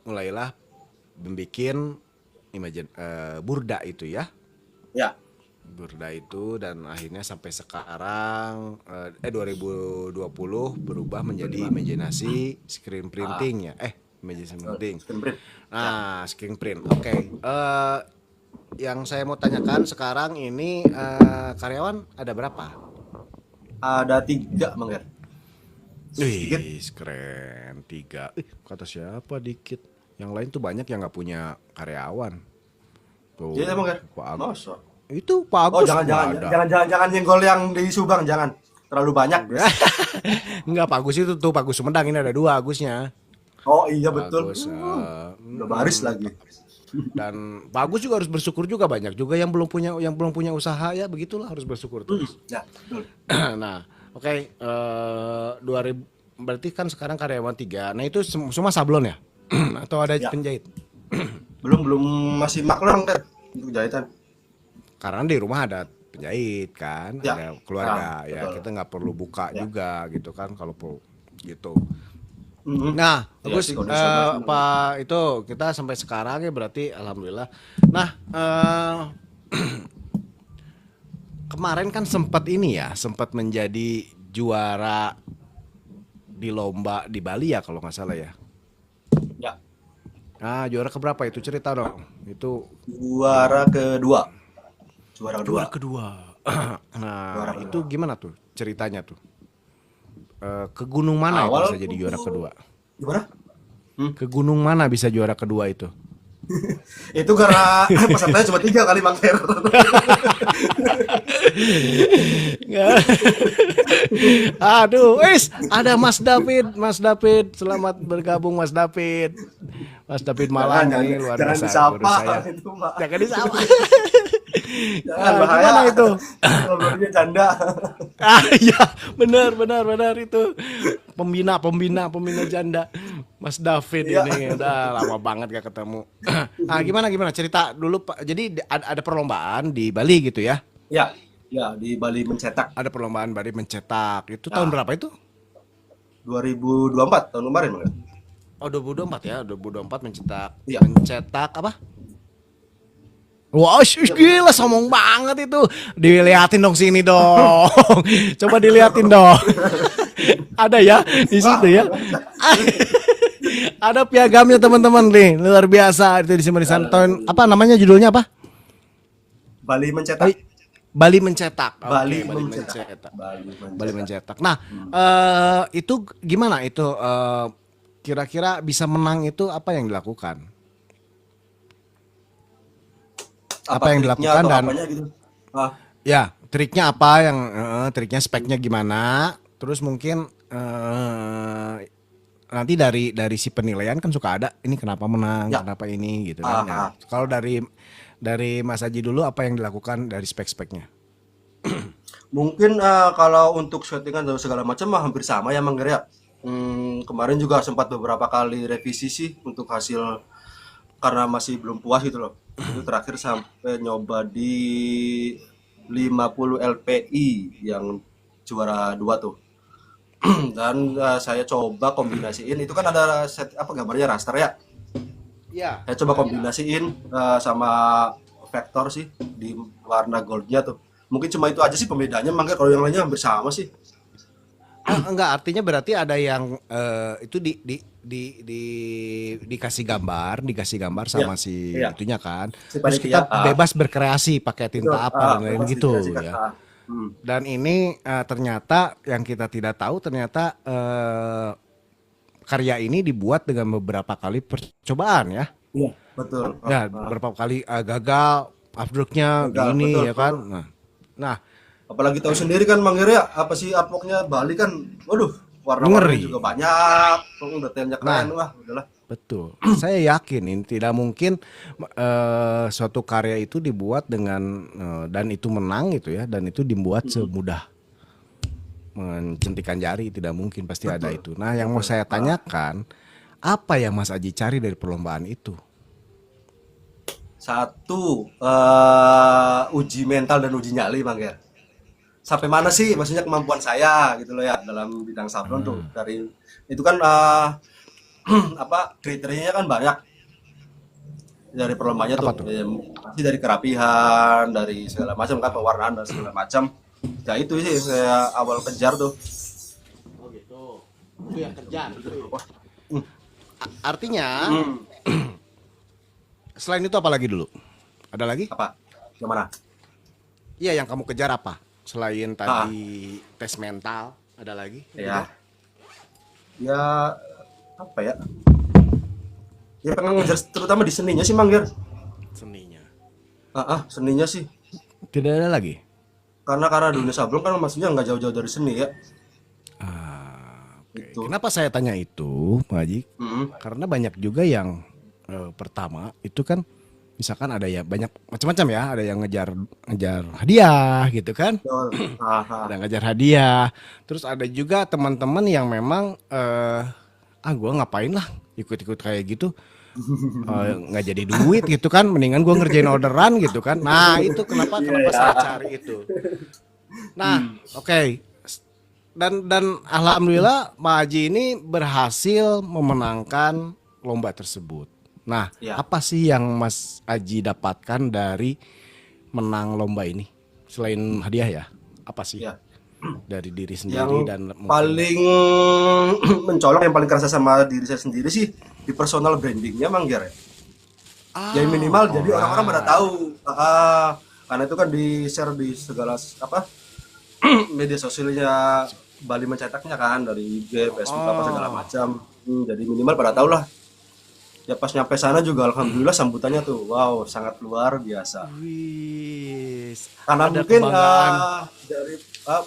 S1: mulailah membikin Burda itu ya.
S2: Ya.
S1: Burda itu dan akhirnya sampai sekarang 2020 berubah menjadi imajinasi screen printing ya. Imajinasi printing.
S2: Screen print.
S1: Nah, screen print. Oke. Yang saya mau tanyakan sekarang ini karyawan ada berapa?
S2: Ada 3 Bang Ger. Sedikit.
S1: Wih, keren. 3. Kata siapa dikit? Yang lain tuh banyak yang nggak punya karyawan. Tuh,
S2: Iya Bang Ger.
S1: Pak Agus.
S2: Masa?
S1: Itu Pak
S2: Oh
S1: Agus
S2: jangan
S1: nggak ada.
S2: jangan nyenggol yang di Subang, jangan. Terlalu banyak.
S1: Enggak, Pak Agus itu tuh Pak Agus Sumedang, ini ada 2 Agusnya.
S2: Oh iya betul.
S1: Agus,
S2: Udah baris lagi.
S1: dan Pak Agus juga harus bersyukur juga, banyak juga yang belum punya usaha ya, begitulah harus bersyukur terus.
S2: Ya, betul.
S1: Nah, oke, 2000 berarti kan sekarang karyawan 3. Nah, itu semua sablon ya? Atau ada
S2: Ya.
S1: penjahit?
S2: Belum masih maklum kan untuk jahitan.
S1: Karena di rumah ada penjahit kan,
S2: Ya.
S1: ada keluarga
S2: Ah,
S1: ya,
S2: betul.
S1: kita nggak perlu buka
S2: Ya.
S1: juga gitu kan kalau perlu gitu.
S2: Mhm.
S1: Nah,
S2: Iya
S1: bagus,
S2: sih, kondisi masih
S1: Pak, itu kita sampai sekarang ya berarti alhamdulillah. Nah, kemarin kan sempat menjadi juara di lomba di Bali ya kalau nggak salah ya.
S2: Ya.
S1: Nah, juara keberapa itu, cerita dong. Itu
S2: Juara kedua.
S1: juara kedua. Nah,
S2: Juara
S1: itu gimana tuh ceritanya tuh? Ke gunung mana itu
S2: Awal
S1: bisa jadi juara kedua?
S2: Gimana?
S1: Ke gunung mana bisa juara kedua itu?
S2: Itu karena pesertanya cuma 3 kali Bang Ger.
S1: Aduh, ada Mas David, selamat bergabung Mas David. Mas David Malang ini luar
S2: jangan
S1: biasa
S2: disapa
S1: guru saya.
S2: itu, Pak.
S1: Jangan disapa.
S2: Jangan
S1: Ah,
S2: bahaya.
S1: gimana itu?
S2: Ngobrolnya canda.
S1: Iya, benar itu. Pembina janda. Mas David
S2: Iya.
S1: ini udah lama banget gak ketemu. Ah, gimana cerita dulu Pak. Jadi ada perlombaan di Bali gitu ya?
S2: Ya, ya di Bali mencetak
S1: Ada perlombaan Bali mencetak. Itu tahun berapa itu?
S2: 2024 tahun kemarin Bang Ger.
S1: Oh, 2024 ya, 2024 mencetak.
S2: Iya.
S1: Mencetak apa? Wah, gila sombong banget itu. Dilihatin dong sini dong. Coba dilihatin dong. Ada ya di situ ya. Ada piagamnya teman-teman nih, luar biasa itu disimpan di sana. Tahun apa namanya, judulnya apa?
S2: Bali mencetak.
S1: Bali mencetak. Oke,
S2: Bali
S1: Bali
S2: mencetak.
S1: mencetak.
S2: Bali
S1: Bali
S2: mencetak.
S1: mencetak. Nah, itu gimana itu? Kira-kira bisa menang itu apa yang dilakukan? Apa yang
S2: triknya
S1: dilakukan
S2: atau
S1: dan
S2: apanya gitu? Ah,
S1: ya triknya apa yang triknya, speknya gimana? Terus mungkin nanti dari si penilaian kan suka ada ini kenapa menang,
S2: Ya.
S1: kenapa ini gitu kan. Ya. Kalau dari Mas Aji dulu apa yang dilakukan dari spek-speknya?
S2: mungkin kalau untuk settingan dan segala macam mah hampir sama ya Mang Ger ya. Kemarin juga sempat beberapa kali revisi sih untuk hasil karena masih belum puas gitu loh. Itu terakhir sampai nyoba di 50 LPI yang juara 2 tuh. Dan saya coba kombinasiin itu kan ada set apa gambarnya raster ya.
S1: Iya.
S2: Saya coba kombinasiin sama vektor sih di warna goldnya tuh. Mungkin cuma itu aja sih pembedanya, makanya kalau yang lainnya hampir sama sih.
S1: Enggak, artinya berarti ada yang itu dikasih gambar sama
S2: Iya,
S1: si
S2: iya.
S1: itunya kan.
S2: Si
S1: Terus
S2: panitia,
S1: kita bebas berkreasi pakai tinta apa dan lain
S2: bebas
S1: gitu
S2: dikasih
S1: ya.
S2: kata.
S1: Dan ini ternyata yang kita tidak tahu ternyata karya ini dibuat dengan beberapa kali percobaan ya.
S2: Iya, betul.
S1: Ya, beberapa kali gagal, artworknya
S2: Gagal,
S1: gini
S2: betul,
S1: ya kan. Nah,
S2: Apalagi tahu sendiri kan Mang Ger ya, apa sih artworknya Bali kan, waduh, warna-warnanya
S1: Ngeri.
S2: juga banyak, detailnya keren,
S1: Nah.
S2: wah udahlah.
S1: betul. Saya yakin ini tidak mungkin suatu karya itu dibuat dengan dan itu menang gitu ya, dan itu dibuat semudah mencentikan jari, tidak mungkin, pasti ada itu. Nah, yang mau saya tanyakan, apa yang Mas Aji cari dari perlombaan itu?
S2: Satu, uji mental dan uji nyali Mang Ger. Sampai mana sih maksudnya kemampuan saya gitu loh ya dalam bidang sablon tuh dari itu kan apa kriterianya kan banyak dari perlombanya
S1: Apa
S2: tuh.
S1: tuh?
S2: Pasti dari kerapihan, dari segala macam kan pewarnaan dan segala macam. Ya itu sih saya awal kejar tuh.
S1: Oh gitu. Itu yang kejar.
S2: Wah, hmm,
S1: Artinya
S2: hmm,
S1: selain itu apa lagi dulu? Ada lagi?
S2: apa? Yang mana?
S1: Iya, yang kamu kejar apa? Selain
S2: Ah,
S1: tadi tes mental, ada lagi yang kejar?
S2: ya, ya apa ya? Ya pengen ngejar terutama di seninya sih Mangger.
S1: Seninya.
S2: Seninya sih.
S1: Tidak ada lagi.
S2: Karena dunia sablon kan maksudnya nggak jauh-jauh dari seni ya.
S1: Oke.
S2: Itu.
S1: Kenapa saya tanya itu, Pak Haji?
S2: Mm-mm.
S1: Karena banyak juga yang pertama itu kan misalkan ada ya banyak macam-macam ya, ada yang ngejar ngejar hadiah gitu kan.
S2: Betul.
S1: Ada yang ngejar hadiah. Terus ada juga teman-teman yang memang gua ngapain lah ikut-ikut kayak gitu. Nggak jadi duit gitu kan, mendingan gua ngerjain orderan gitu kan. Nah, itu kenapa
S2: Iya
S1: kenapa
S2: ya.
S1: saya cari itu. Nah, oke. Dan alhamdulillah Pak Haji ini berhasil memenangkan lomba tersebut. Nah,
S2: Ya.
S1: apa sih yang Mas Haji dapatkan dari menang lomba ini? Selain hadiah ya, apa sih
S2: Ya.
S1: dari diri sendiri
S2: Yang
S1: dan mungkin
S2: paling mencolok, yang paling kerasa sama diri saya sendiri sih di personal brandingnya Mangger ya. Jadi minimal jadi orang-orang pada
S1: alright.
S2: tahu. Karena itu kan di share di segala apa media sosialnya Bali mencetaknya kan dari IG, Facebook apa segala
S1: Oh,
S2: macam. Jadi minimal pada tahu lah. Ya pas nyampe sana juga alhamdulillah sambutannya tuh wow sangat luar biasa.
S1: wis,
S2: Karena
S1: ada
S2: mungkin
S1: kebanggaan.
S2: dari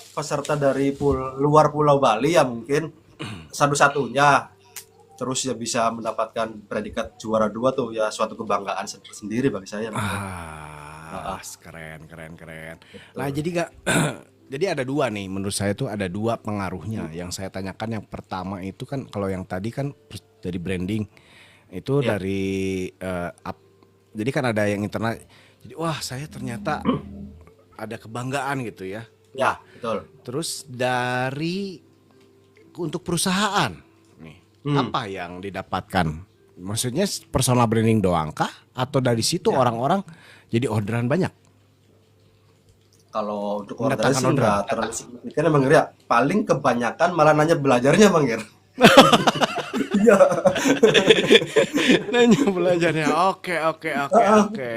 S2: peserta dari luar Pulau Bali ya mungkin satu-satunya terus ya bisa mendapatkan predikat juara dua tuh ya suatu kebanggaan sendiri bagi saya Bang.
S1: Keren, keren, keren. Nah,
S2: Betul.
S1: jadi gak, jadi ada dua nih, menurut saya tuh ada dua pengaruhnya. Yang saya tanyakan yang pertama itu kan kalau yang tadi kan dari branding itu
S2: Ya,
S1: dari jadi kan ada yang internal. Jadi wah saya ternyata ada kebanggaan gitu ya. Nah,
S2: ya betul.
S1: terus dari untuk perusahaan nih
S2: Hmm,
S1: apa yang didapatkan? Maksudnya personal branding doang kah? Atau dari situ
S2: ya.
S1: orang-orang jadi orderan banyak?
S2: Kalau untuk orderan
S1: Mendatangkan
S2: sih
S1: orderan.
S2: nggak terlalu signifikan emang ya. Paling kebanyakan malah nanya belajarnya Bang Ger. Iya.
S1: Nanya belajarnya. Oke, oke, oke, oke.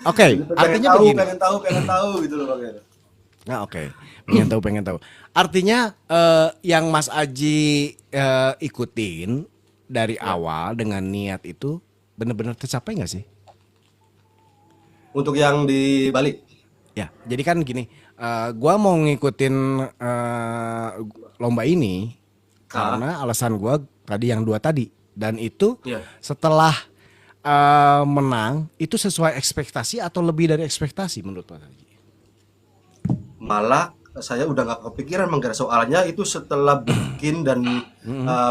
S1: Oke,
S2: Pengen
S1: artinya
S2: tahu,
S1: begini.
S2: pengen tahu gitu loh Bang Ger.
S1: Nah, oke. Pengen tahu, pengen tahu. Artinya yang Mas Aji ikutin dari
S2: Ya.
S1: awal dengan niat itu benar-benar tercapai nggak sih?
S2: Untuk yang di Bali.
S1: Ya, jadi kan gini, gua mau ngikutin lomba ini
S2: Ah,
S1: karena alasan gua tadi yang dua tadi, dan itu
S2: iya.
S1: setelah menang itu sesuai ekspektasi atau lebih dari ekspektasi menurut Mas Haji?
S2: Malah saya udah nggak kepikiran Bang Ger. Soalnya itu setelah bikin dan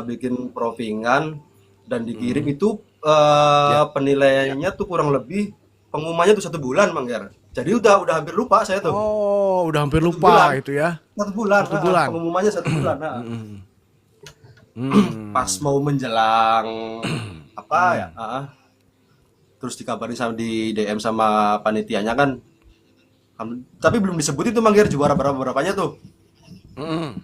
S2: bikin provingan dan dikirim itu
S1: Ya.
S2: penilaiannya tuh kurang lebih pengumumannya tuh 1 bulan Bang Ger. Jadi udah hampir lupa saya tuh.
S1: Oh, udah hampir
S2: Satu bulan,
S1: lupa itu ya.
S2: 1 bulan,
S1: 1 bulan.
S2: pengumumannya 1 bulan. Pas
S1: Hmm.
S2: mau menjelang apa ya? Terus dikabarin sama di DM sama panitianya kan. Tapi belum disebut itu Mangger juara berapa-berapanya tuh.
S1: Hmm.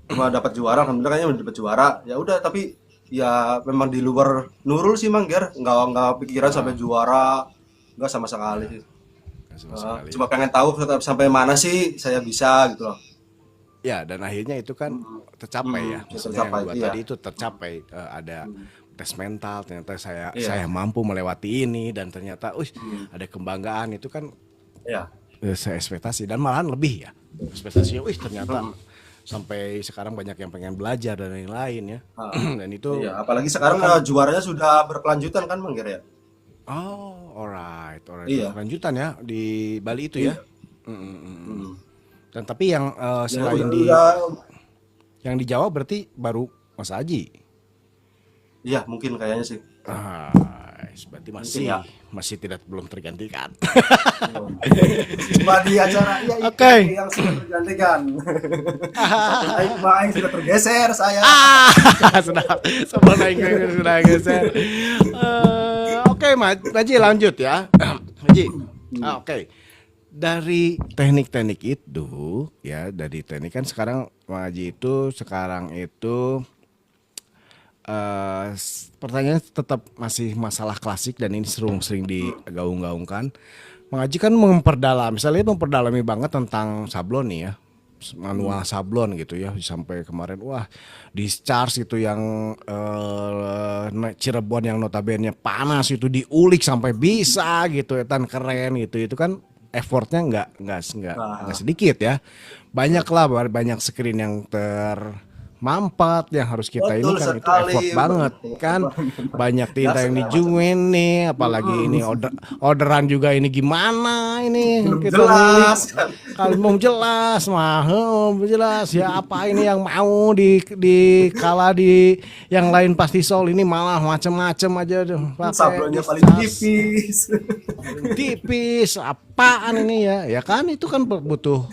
S2: Cuma dapat juara, alhamdulillah kayaknya udah dapat juara. Ya udah tapi ya memang di luar Nurul sih Mangger, nggak pikiran sampai juara, nggak sama sekali sih.
S1: Nggak sama sekali.
S2: Cuma pengen tahu sampai mana sih saya bisa gitu loh.
S1: Ya, dan akhirnya itu kan tercapai ya.
S2: Bisa
S1: Maksudnya yang
S2: tercapai,
S1: dua
S2: iya.
S1: tadi itu tercapai. Ada tes mental, ternyata saya
S2: Iya,
S1: mampu melewati ini dan ternyata, ada kebanggaan itu kan
S2: iya.
S1: saya ekspektasi dan malahan lebih ya. Ekspektasinya, ternyata sampai sekarang banyak yang pengen belajar dan lain-lain ya. Dan itu,
S2: Iya, apalagi sekarang juaranya sudah berkelanjutan kan Mangger ya.
S1: oh, alright, alright.
S2: Iya.
S1: Lanjutan ya di Bali itu ya.
S2: Iya.
S1: Mm. Dan tapi yang
S2: Ya
S1: selain
S2: udah,
S1: yang di Jawa berarti baru Mas Aji.
S2: iya mungkin kayaknya sih.
S1: Ah, Nice. Berarti
S2: Mungkin ya.
S1: masih tidak belum tergantikan.
S2: Cuma di acara ya
S1: Oke.
S2: yang sudah tergantikan. Aing sudah tergeser saya.
S1: Sudah sebelum naik sudah geser. Oke, Maji lanjut ya. Maji. Oke. Dari teknik-teknik itu ya, dari teknik kan sekarang Maji itu pertanyaannya tetap masih masalah klasik dan ini sering digaung-gaungkan. Mengaji kan memperdalami banget tentang sablon nih ya, manual sablon gitu ya, sampai kemarin wah discharge itu yang Cirebon yang notabene panas itu diulik sampai bisa gitu ya, tan keren gitu. Itu kan effortnya nggak sedikit ya, banyak screen yang mampet yang harus kita ini kan, itu effort banget kan, banyak tinta yang dijuin nih, apalagi ini orderan juga ini gimana ini
S2: Belum
S1: kita
S2: jelas.
S1: kalau mau jelas jelas ya, apa ini yang mau kala di yang lain pasti sol, ini malah macem-macem aja pakai
S2: Sablonnya paling tipis.
S1: tipis apaan ini ya kan, itu kan butuh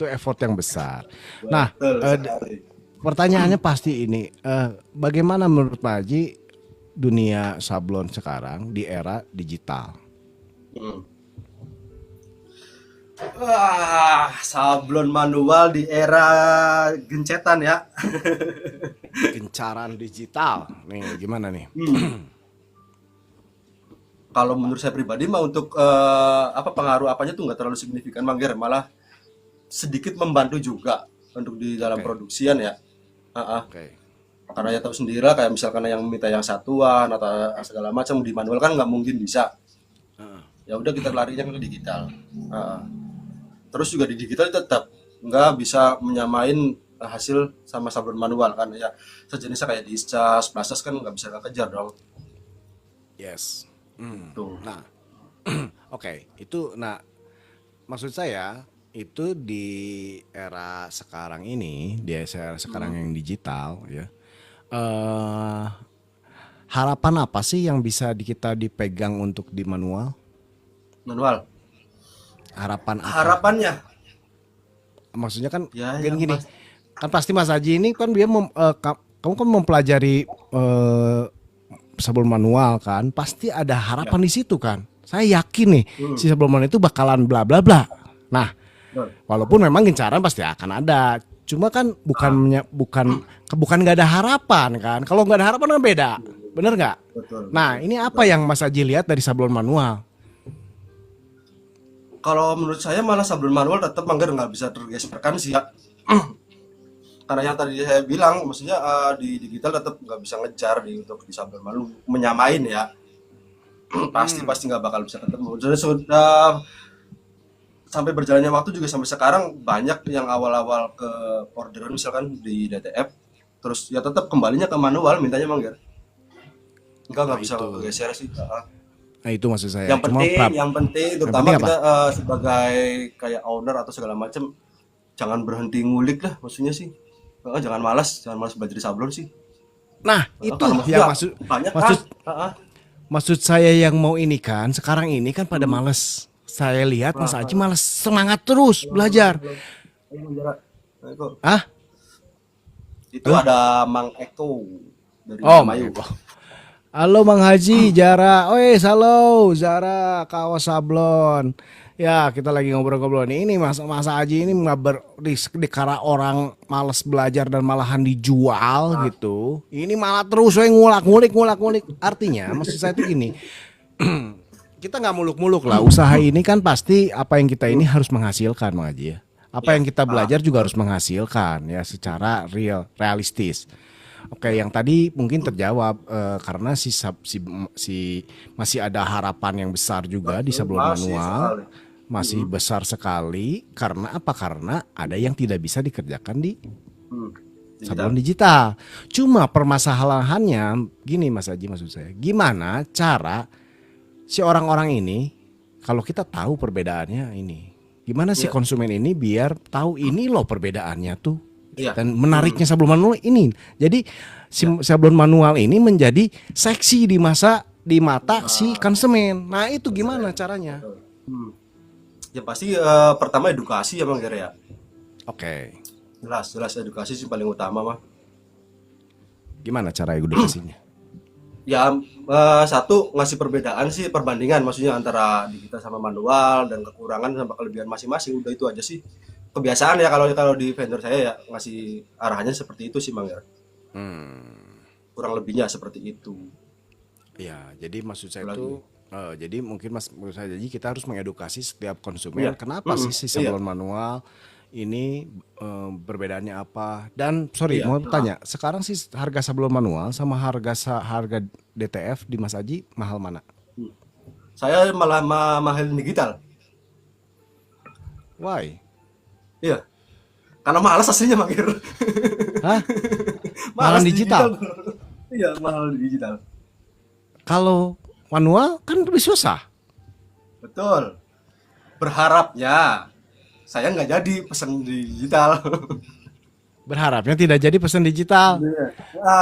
S1: effort yang besar. Nah, pertanyaannya pasti ini, bagaimana menurut Pak Haji dunia sablon sekarang di era digital?
S2: Wah, sablon manual di era gencetan ya.
S1: Gencaran digital, nih gimana nih?
S2: Kalau menurut saya pribadi mah untuk pengaruh apanya tuh nggak terlalu signifikan, Mangger, malah sedikit membantu juga untuk di dalam produksian ya.
S1: Oke.
S2: Karena ya tahu sendiri lah, kayak misalkan yang minta yang satuan atau segala macam di manual kan nggak mungkin bisa. Ya udah kita larinya ke digital. Terus juga di digital tetap nggak bisa menyamain hasil sama sablon manual kan ya, sejenisnya kayak discharge, plastas kan nggak bisa kejar dong.
S1: Yes.
S2: Tuh.
S1: Nah, oke, itu maksud saya itu di era sekarang ini, di era sekarang yang digital ya, harapan apa sih yang bisa kita dipegang untuk di manual?
S2: Manual.
S1: Harapan apa?
S2: Harapannya
S1: Maksudnya kan
S2: ya,
S1: gini, kan pasti Mas Haji ini kan dia kamu kan mempelajari sablon manual kan, pasti ada harapan di situ kan. Saya yakin nih si sablon manual itu bakalan bla bla bla. Nah, walaupun memang gencaran pasti akan ada, cuma kan bukan nggak ada harapan kan. Kalau nggak ada harapan kan beda, bener nggak?
S2: Betul.
S1: Nah, ini apa yang Mas Haji lihat dari sablon manual?
S2: Kalau menurut saya malah sablon manual tetap Mangger nggak bisa tergeserkan sih ya. Karena yang tadi saya bilang, maksudnya di digital tetap nggak bisa ngejar untuk di sablon manual menyamain ya. pasti nggak bakal bisa ketemu. Sudah sampai berjalannya waktu juga sampai sekarang banyak yang awal-awal ke orderan misalkan di DTF, terus ya tetap kembalinya ke manual, mintanya Mangger. Nggak bisa geser sih.
S1: Nah itu maksud saya.
S2: Yang penting terutama kita sebagai kayak owner atau segala macam, jangan berhenti ngulik lah, maksudnya sih. Jangan malas belajar sablon sih.
S1: Nah itu yang maksud saya yang mau ini kan, sekarang ini kan pada males. Saya lihat Mas Haji malas semangat terus belajar.
S2: Itu ada Mang Eko dari Mayu.
S1: Halo Mang Haji, Zara. Halo Zara, kawas sablon. Ya, kita lagi ngobrol-ngobrol nih. Ini Mas Haji ini di kara orang malas belajar dan malahan dijual gitu. Ini malah terus ngulik. Artinya maksud saya itu gini. Kita nggak muluk-muluk lah. Usaha ini kan pasti apa yang kita ini harus menghasilkan, Mang Haji ya. Apa yang kita belajar juga harus menghasilkan ya secara realistis. Oke, yang tadi mungkin terjawab karena masih ada harapan yang besar juga di sablon manual, masih besar sekali. Karena apa? Karena ada yang tidak bisa dikerjakan di sablon digital. Cuma permasalahannya gini Mas Haji, maksud saya, gimana cara si orang-orang ini, kalau kita tahu perbedaannya ini, gimana si konsumen ini biar tahu ini loh perbedaannya tuh. Dan menariknya sablon manual ini, jadi sablon manual ini menjadi seksi di masa di mata si konsumen. Nah itu gimana caranya?
S2: Ya pasti pertama edukasi ya Bang Gere ya.
S1: Oke,
S2: Jelas edukasi sih paling utama mah.
S1: gimana cara edukasinya?
S2: Ya satu ngasih perbedaan sih, perbandingan maksudnya antara digital sama manual dan kekurangan sama kelebihan masing-masing, udah itu aja sih. Kebiasaan ya kalau kalau di vendor saya ya ngasih arahannya seperti itu sih Bang ya. Kurang lebihnya seperti itu.
S1: Ya, jadi maksud saya
S2: Lagi.
S1: itu jadi mungkin menurut saya jadi kita harus mengedukasi setiap konsumen
S2: Iya.
S1: kenapa sih si
S2: Iya.
S1: sablon manual ini perbedaannya apa? Dan sorry
S2: Iya.
S1: mau tanya, sekarang sih harga sablon manual sama harga DTF di Mas Aji mahal mana?
S2: Saya malah mahalin digital.
S1: Why?
S2: Iya. Karena malas aslinya Mangir.
S1: Hah?
S2: Malas
S1: Mahalan digital?
S2: Iya, mahal di digital.
S1: Kalau manual kan lebih susah.
S2: Betul. Berharapnya saya nggak jadi pesen di digital.
S1: Berharapnya tidak jadi pesan digital.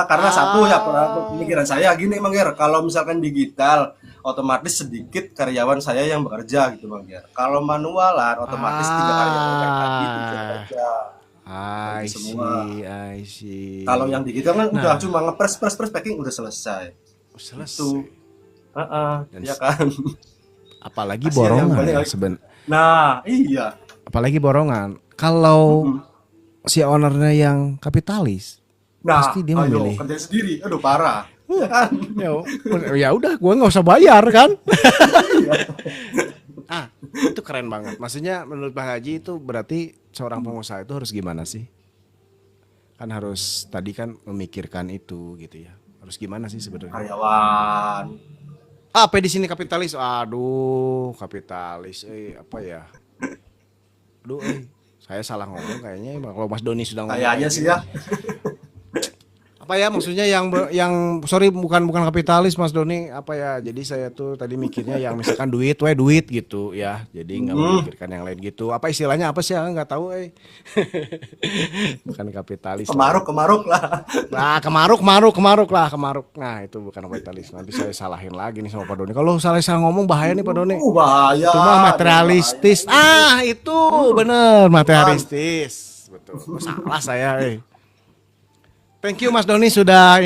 S2: Karena satu ya pemikiran saya gini Bang Ger, kalau misalkan digital otomatis sedikit karyawan saya yang bekerja gitu Bang Ger. Kalau manualan otomatis 3 karyawan yang tadi bisa bekerja.
S1: I
S2: semua.
S1: see, I see.
S2: Kalau yang digital kan udah cuma ngepres packing udah selesai.
S1: selesai.
S2: Ya kan.
S1: Apalagi
S2: Kasihan yang
S1: borongan
S2: banyak. Nah, iya.
S1: apalagi borongan. Kalau si ownernya yang kapitalis,
S2: Nah,
S1: pasti dia
S2: ayo
S1: memilih.
S2: kerja sendiri. Aduh parah. Ya kan?
S1: Ya udah, gue nggak usah bayar kan. Itu keren banget. Maksudnya menurut Bang Haji itu berarti seorang pengusaha itu harus gimana sih? Kan harus tadi kan memikirkan itu gitu ya. Harus gimana sih sebenarnya?
S2: Karyawan.
S1: Apa di sini kapitalis? Aduh, kapitalis. Apa ya? Aduh, saya salah ngomong kayaknya. Kalau Mas Doni sudah ngomong
S2: Kayaknya
S1: kayak
S2: sih
S1: gitu.
S2: ya.
S1: Apa ya maksudnya yang sorry bukan kapitalis Mas Doni, apa ya, jadi saya tuh tadi mikirnya yang misalkan duit gitu ya, jadi nggak memikirkan yang lain gitu, apa istilahnya apa sih ya, nggak tahu bukan kapitalis
S2: Kemaruk lah.
S1: lah, kemaruk, nah itu bukan kapitalis, nanti saya salahin lagi nih sama Pak Doni, kalau salah ngomong bahaya nih Pak Doni.
S2: Bahaya.
S1: Itu mah materialistis. Itu bener materialistis. Betul. Salah saya. Thank you Mas Doni sudah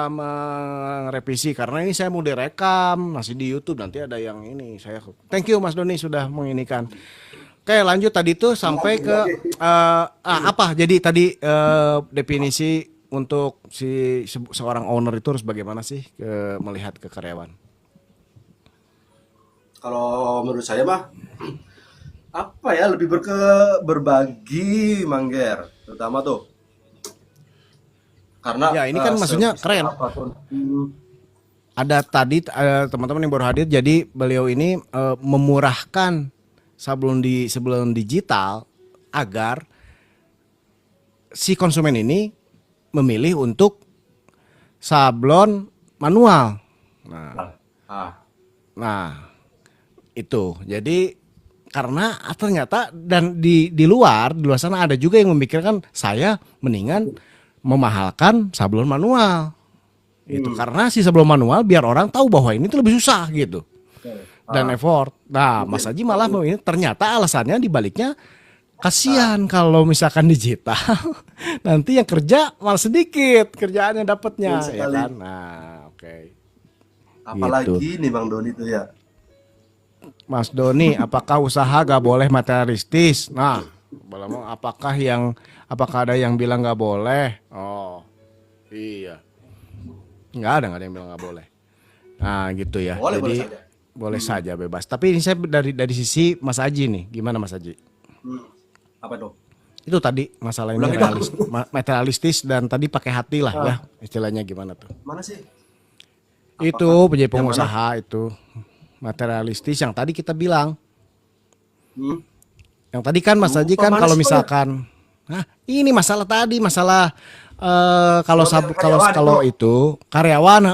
S1: merevisi karena ini saya mau direkam masih di YouTube, nanti ada yang ini saya. Thank you Mas Doni sudah menginikan. Oke, lanjut tadi tuh sampai ke apa? Jadi tadi definisi untuk seorang owner itu harus bagaimana sih melihat ke karyawan?
S2: Kalau menurut saya mah apa ya, lebih berbagi Mangger, terutama tuh. Karena
S1: ya ini kan maksudnya keren. Ada tadi teman-teman yang baru hadir, jadi beliau ini memurahkan sebelum digital agar si konsumen ini memilih untuk sablon manual. Nah, itu. Jadi karena ternyata dan di luar sana ada juga yang memikirkan saya mendingan memahalkan sablon manual. Itu karena si sablon manual biar orang tahu bahwa ini tuh lebih susah gitu. Dan effort. Nah, Mas Haji malah ini ternyata alasannya dibaliknya kasihan kalau misalkan digital nanti yang kerja malah sedikit kerjaannya dapatnya ya kan. Nah, oke.
S2: Apalagi
S1: Gitu.
S2: nih Bang Doni tuh ya.
S1: Mas Doni, apakah usaha gak boleh materialistis? Nah, apakah ada yang bilang nggak boleh? Oh, iya. Nggak ada yang bilang nggak boleh. Nah, gitu ya. Jadi boleh saja bebas. Tapi ini saya dari sisi Mas Aji nih. Gimana Mas Aji?
S2: Apa tuh?
S1: Itu tadi masalah ini materialistis dan tadi pakai hati lah ya. Istilahnya gimana tuh?
S2: Mana sih?
S1: Itu menjadi pengusaha itu materialistis yang tadi kita bilang. Yang tadi kan Mas Haji kan kalau misalkan, nah ini masalah tadi kalau itu karyawan,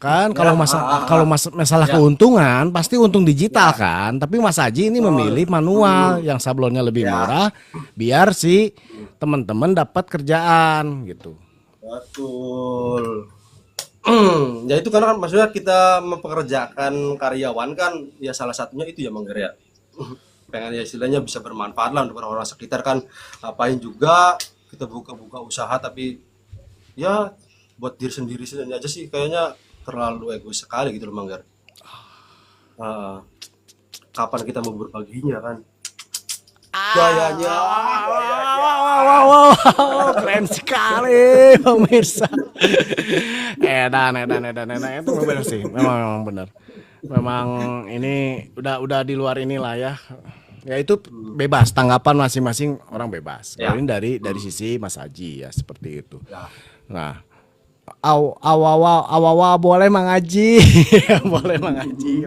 S1: kan kalau masalah keuntungan pasti untung digital kan, tapi Mas Haji ini memilih manual yang sablonnya lebih murah biar si teman-teman dapat kerjaan gitu.
S2: Betul. Ya itu karena kan maksudnya kita mempekerjakan karyawan kan ya salah satunya itu ya Mang Ger ya. Pengen ya istilahnya bisa bermanfaat lah untuk orang-orang sekitar kan. Ngapain juga kita buka-buka usaha tapi ya buat diri sendiri sendiri aja sih kayaknya terlalu egois sekali gitu loh Mang Ger. Eh, kapan kita mau berbaginya kan? Gayanya,
S1: Wow, keren sekali pemirsa. Edan, itu memang benar sih, memang benar. Memang ini udah di luar inilah ya. Ya itu bebas, tanggapan masing-masing orang bebas.
S2: Ya.
S1: Kalau ini dari sisi Mas Haji ya seperti itu.
S2: ya.
S1: Nah, awawa boleh mengaji, boleh mengaji.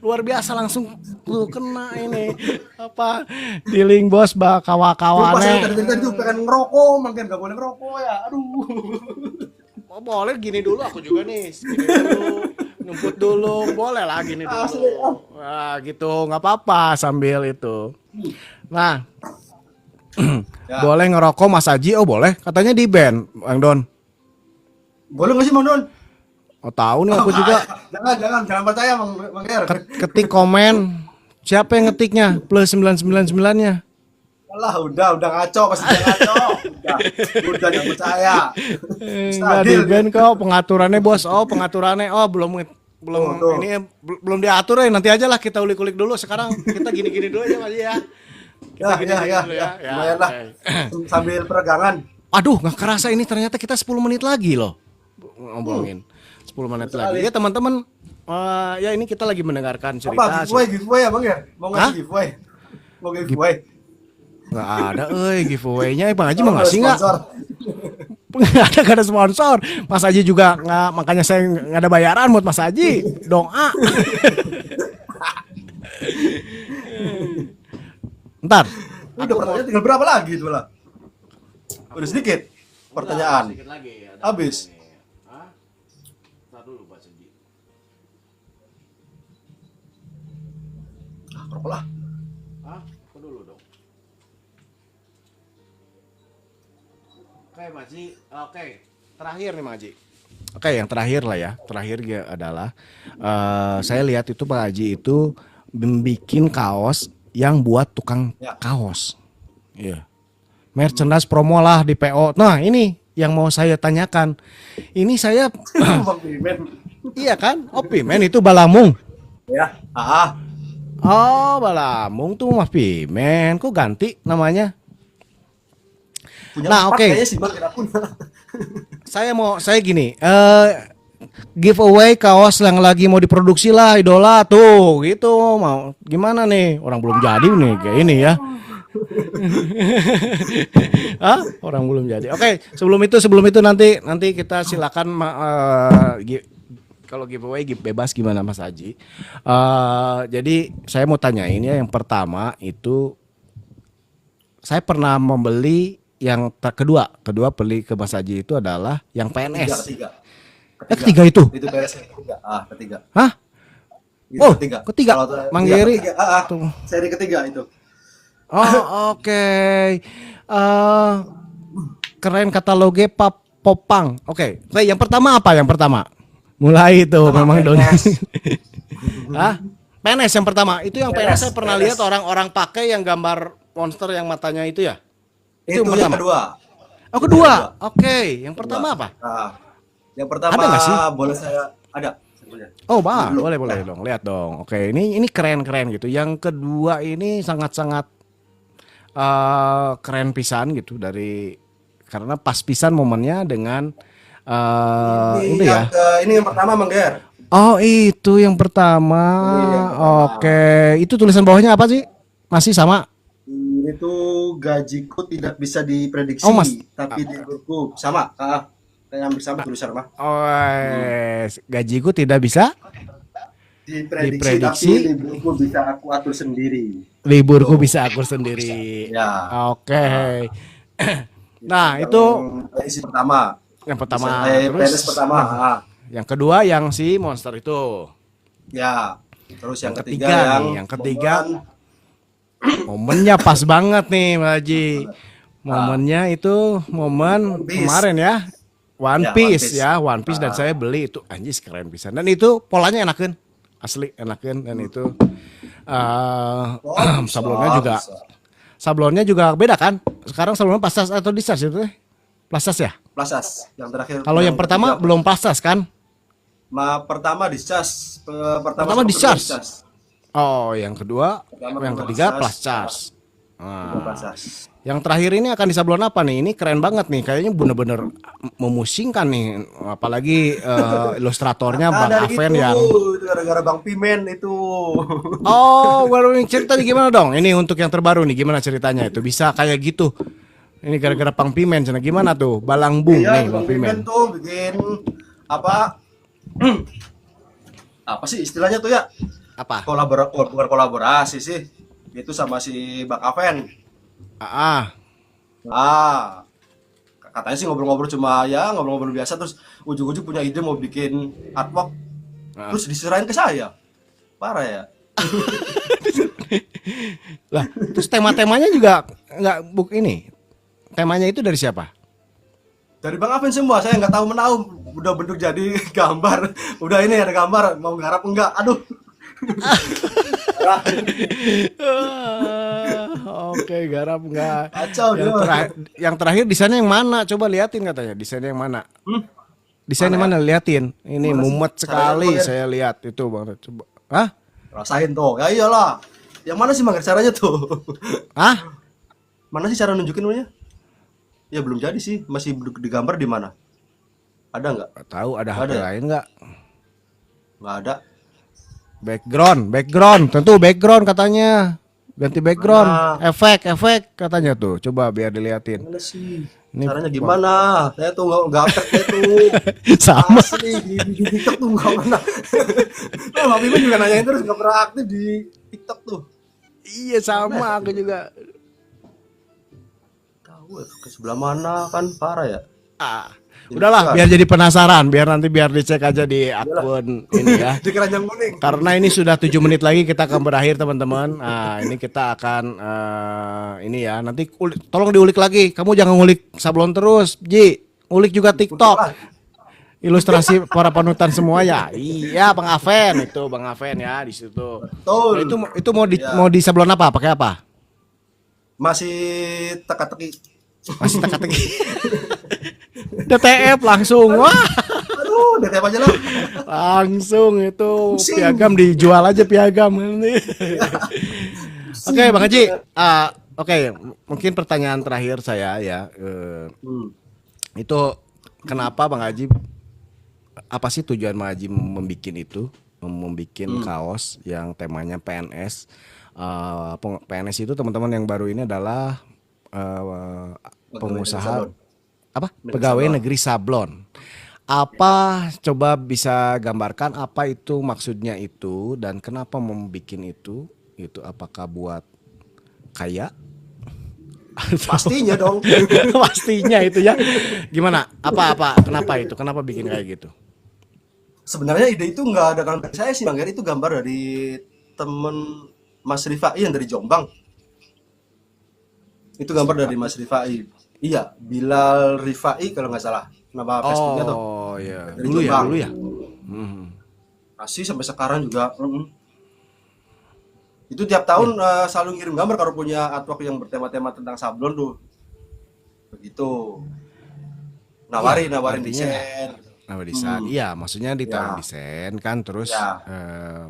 S1: Luar biasa langsung tuh kena ini apa dealing bos
S2: Lupa saya
S1: kawa-kawane.
S2: tadi tuh pengen ngerokok, makin nggak boleh ngerokok ya. Aduh.
S1: Oh, boleh gini dulu aku juga nih, gini dulu, nyumput dulu, boleh lah gini
S2: Asli,
S1: dulu. Nah, gitu nggak apa-apa sambil itu. Nah,
S2: Ya.
S1: boleh ngerokok Mas Haji, oh boleh, katanya di band, Bang Don.
S2: Boleh nggak sih Mang Don?
S1: Oh tahu nih aku juga.
S2: Jangan percaya Mang Ger.
S1: Ketik komen siapa yang ngetiknya plus 999-nya.
S2: Alah, udah ngaco, pasti udah ngaco. Udah jangan percaya.
S1: Enggak di band kok pengaturannya bos. Oh pengaturannya belum
S2: Tuh.
S1: ini belum diatur ya, nanti aja lah kita ulik-ulik dulu. Sekarang kita gini-gini dulu aja Pak Haji ya. Kita gini-gini dulu ya. Ya,
S2: Lumayan lah.
S1: oke.
S2: Sambil peregangan.
S1: Aduh nggak kerasa ini ternyata kita 10 menit lagi loh ngomongin. 10 menit lagi. Ya teman-teman, ya ini kita lagi mendengarkan cerita.
S2: Apa giveaway ya Bang ya? Mau
S1: Hah?
S2: ngasih giveaway? Mau giveaway?
S1: Nggak ada, giveaway-nya Bang Haji mau ngasih nggak?
S2: Sponsor.
S1: Gak ada sponsor. Mas Haji juga nggak, makanya saya nggak ada bayaran buat Mas Haji. Doa. Ntar.
S2: Udah pertanyaan tinggal berapa lagi itu lah? Udah sedikit pertanyaan. Habis. Rokok lah.
S1: Aku dulu dong. Oke, Mas Haji. Oke, terakhir nih Mas Haji. Oke, yang terakhir lah ya. Terakhir adalah saya lihat itu Pak Haji itu membikin kaos yang buat tukang
S2: Ya.
S1: kaos. Iya. Merchandise promo lah di PO. Nah, ini yang mau saya tanyakan. Ini saya
S2: Bang Pimen.
S1: iya kan? Pimen itu Balamung.
S2: Ya.
S1: Oh, Balamung tuh Mas Pimen. Kok ganti namanya?
S2: Punya
S1: Nah,
S2: empat
S1: oke.
S2: kayaknya sih Bang kita pun.
S1: Saya gini, giveaway kaos yang lagi mau diproduksi lah idola tuh gitu. Mau gimana nih? Orang belum jadi nih kayak ini ya. Hah? Orang belum jadi. Oke, sebelum itu nanti kita silakan kalau giveaway bebas gimana Mas Haji. Jadi saya mau tanyain ya, yang pertama itu saya pernah membeli yang kedua beli ke Mas Haji itu adalah yang PNS.
S2: Ketiga.
S1: Ketiga itu.
S2: Itu PNS ketiga. Ketiga.
S1: Hah?
S2: Itu
S1: Oh,
S2: ketiga.
S1: ketiga.
S2: Kalau
S1: Mang
S2: iya,
S1: Geri.
S2: ketiga.
S1: Tuh.
S2: Seri ketiga itu.
S1: Oh, oke. Keren katalognya Popang. Oke. Baik, yang pertama apa? Yang pertama. Mulai itu memang Doni. Hah? PNS yang pertama. Itu yang PNS saya pernah lihat orang-orang pakai yang gambar monster yang matanya itu ya.
S2: Itu
S1: yang
S2: yang
S1: pertama.
S2: kedua.
S1: Oh, kedua. Oke, yang pertama apa?
S2: Yang pertama
S1: Ada nggak sih?
S2: boleh saya ada. Sebenarnya.
S1: Oh, boleh dong. Lihat dong. Oke, ini keren gitu. Yang kedua ini sangat-sangat keren pisan gitu karena pas pisan momennya dengan itu ya.
S2: Ini yang pertama Mang Ger.
S1: Oh, itu yang pertama. Oke, itu tulisan bawahnya apa sih? Masih sama?
S2: Ini tuh gajiku tidak bisa diprediksi,
S1: Oh, Mas.
S2: tapi liburku sama. Kayak hampir sama tulisan mah.
S1: Oh, gajiku tidak bisa
S2: Diprediksi, tapi liburku bisa aku atur sendiri.
S1: liburku bisa akur sendiri.
S2: Ya.
S1: Oke. Nah, itu
S2: isi pertama.
S1: yang pertama.
S2: PNS
S1: Terus
S2: pertama.
S1: yang kedua yang si monster itu.
S2: Ya. Terus yang ketiga
S1: ketiga
S2: yang
S1: nih, yang ketiga momennya pas banget nih Mbak Haji. Momennya itu momen
S2: Bis.
S1: kemarin ya. One
S2: Ya, One
S1: Piece
S2: Piece.
S1: ya, One Piece dan
S2: Ah,
S1: saya beli itu anjis keren pisan. Dan itu polanya enakan. Asli enakan dan itu eh
S2: oh bisa,
S1: sablonnya juga
S2: bisa.
S1: beda kan? Sekarang sablonnya pasas atau disas itu teh? Plastas ya?
S2: Plasas yang terakhir
S1: Kalau yang
S2: yang
S1: pertama
S2: ketiga
S1: belum plastas kan?
S2: pertama discas, pertama
S1: Pertama
S2: sama kedua
S1: disas.
S2: disas.
S1: Oh, yang kedua,
S2: Pertama
S1: yang
S2: kedua
S1: ketiga
S2: disas,
S1: plastas.
S2: kedua
S1: Nah,
S2: plasas.
S1: yang terakhir ini akan disablon apa nih? Ini keren banget nih. Kayaknya bener-bener memusingkan nih. Apalagi ilustratornya
S2: Nah
S1: Bang
S2: dari
S1: Aven yang
S2: itu gara-gara Bang Pimen itu.
S1: Oh, baru nih ceritanya gimana dong? Ini untuk yang terbaru nih, gimana ceritanya itu? Bisa kayak gitu. Ini gara-gara Pang Pimen, cina gimana tuh? Balang Bung
S2: Iya,
S1: nih Bang
S2: Bang Pimen
S1: Pimen.
S2: tuh bikin apa? Apa sih istilahnya tuh ya?
S1: Apa?
S2: Bukan kolaborasi sih. Itu sama si Bang Aven.
S1: Ah,
S2: Ah, katanya sih ngobrol-ngobrol cuma ya ngobrol-ngobrol biasa terus ujung-ujung punya ide mau bikin artwork
S1: ah.
S2: terus diserahin ke saya. Parah ya.
S1: Lah, terus tema-temanya juga nggak buk ini. Temanya itu dari siapa?
S2: Dari Bang Aven semua, saya nggak tahu menahu udah bentuk jadi gambar. Udah ini ada gambar, mau garap enggak? Aduh.
S1: Oke, garap nggak?
S2: Kacau dia.
S1: Yang terakhir desainnya yang mana? Coba liatin katanya. Desainnya yang mana?
S2: Hmm,
S1: Desainnya
S2: mana ya?
S1: mana? Liatin. Ini
S2: Mana sih?
S1: mumet
S2: Caranya
S1: sekali
S2: tuh ya?
S1: saya lihat itu Bang. Coba. Hah?
S2: Rasain tuh. Ya iyalah. Yang mana sih Mang caranya tuh?
S1: Hah?
S2: Mana sih cara nunjukinnya? Ya belum jadi sih, masih digambar di mana? Ada nggak?
S1: Nggak tahu ada
S2: Nggak
S1: HP
S2: ada ya?
S1: lain nggak?
S2: Nggak ada.
S1: Background, tentu background katanya. Ganti background,
S2: Mana?
S1: efek katanya tuh. Coba biar diliatin.
S2: Mana sih?
S1: Ini
S2: Caranya gimana? Saya tuh nggak aktif tuh.
S1: sama.
S2: Asli di TikTok tuh nggak pernah. Oh, Bang Bimo juga nanyain terus nggak pernah aktif di TikTok tuh.
S1: Iya sama aku juga.
S2: Tahu ya, ke sebelah mana kan parah ya.
S1: Ah, udahlah biar jadi penasaran, biar dicek aja di akun ini ya.
S2: Di keranjang kuning.
S1: Karena ini sudah 7 menit lagi kita akan berakhir teman-teman. Nah, ini kita akan ini ya. Nanti tolong diulik lagi. Kamu jangan ngulik sablon terus, Ji. Ulik juga TikTok. Ilustrasi para panutan semua ya. Iya, Bang Aven itu, Bang Aven ya di situ.
S2: Betul.
S1: Nah, itu mau
S2: Ya.
S1: mau di sablon apa? Pakai apa?
S2: Masih teka-teki.
S1: Masih teka-teki. DTF langsung. Wah,
S2: Aduh, DTF aja lah.
S1: langsung itu
S2: Pusing.
S1: piagam dijual aja piagam. Oke, Bang Haji. Oke, mungkin pertanyaan terakhir saya ya.
S2: Hmm.
S1: Itu kenapa Bang Haji, apa sih tujuan Bang Haji membuat itu? Membuat kaos yang temanya PNS. PNS itu teman-teman yang baru ini adalah pengusaha apa? Pegawai negeri sablon. Apa coba bisa gambarkan apa itu maksudnya itu dan kenapa membuat itu? Itu apakah buat kaya?
S2: Pastinya dong.
S1: Pastinya itu ya. Gimana? Apa? Kenapa itu? Kenapa bikin kayak gitu?
S2: Sebenarnya ide itu nggak ada gambar saya sih, Bang Gary. Itu gambar dari temen Mas Rifai yang dari Jombang. Itu gambar dari Mas Rifai. Iya, Bilal Rifai kalau nggak salah. Nama Facebooknya tuh.
S1: Oh iya.
S2: Dari
S1: Dulu ya,
S2: Jombang.
S1: dulu ya. Hmm.
S2: Masih sampai sekarang juga. Itu tiap tahun selalu ngirim gambar kalau punya artwork yang bertema-tema tentang sablon tuh. Begitu. Nawarin
S1: Artinya
S2: desain.
S1: nama desain. Iya, maksudnya ditaruh
S2: Ya.
S1: desain kan terus
S2: Ya.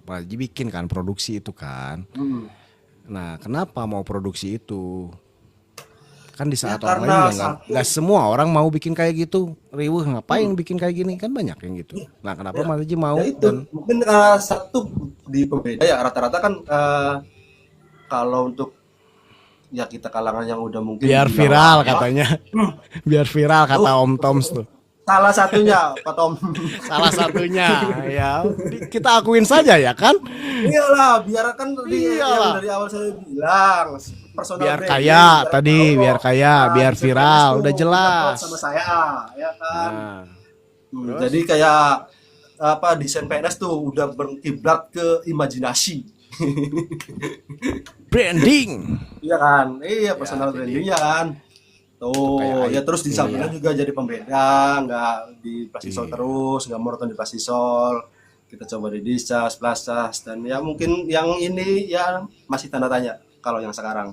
S1: Pak Haji bikin kan produksi itu kan.
S2: Hmm.
S1: Nah, kenapa mau produksi itu? Kan di saat
S2: Ya,
S1: orang lain
S2: karena
S1: juga nggak semua orang mau bikin kayak gitu. Riweuh ngapain bikin kayak gini kan banyak yang gitu. Nah, kenapa Mas Haji mau
S2: Ya itu
S1: dan
S2: mungkin satu di pembeda ya rata-rata kan kalau untuk ya kita kalangan yang udah mungkin
S1: biar
S2: bilang
S1: viral
S2: lama,
S1: katanya. Biar viral kata Om Toms tuh.
S2: salah satunya Pak Tom.
S1: Salah satunya ya kita akuin saja ya kan.
S2: Iyalah, biar kan tadi
S1: Iyalah.
S2: yang dari awal saya bilang personal
S1: Biar
S2: branding,
S1: kaya tadi,
S2: tahu.
S1: biar kaya, biar
S2: bisa
S1: viral,
S2: tuh,
S1: udah jelas.
S2: sama saya ya kan.
S1: Nah,
S2: Jadi kayak apa desain PNS tuh udah berkiblat ke imajinasi.
S1: branding.
S2: Iya kan? Iya,
S1: Ya,
S2: personal
S1: jadi-
S2: branding ya kan. Oh, ya
S1: kayak
S2: terus di
S1: ini
S2: sampingnya
S1: ya.
S2: juga jadi pembeda, nggak di plastisol
S1: Iya.
S2: terus, nggak monoton di plastisol. Kita coba di disas, plastas, dan ya mungkin yang ini ya masih tanda tanya kalau yang sekarang.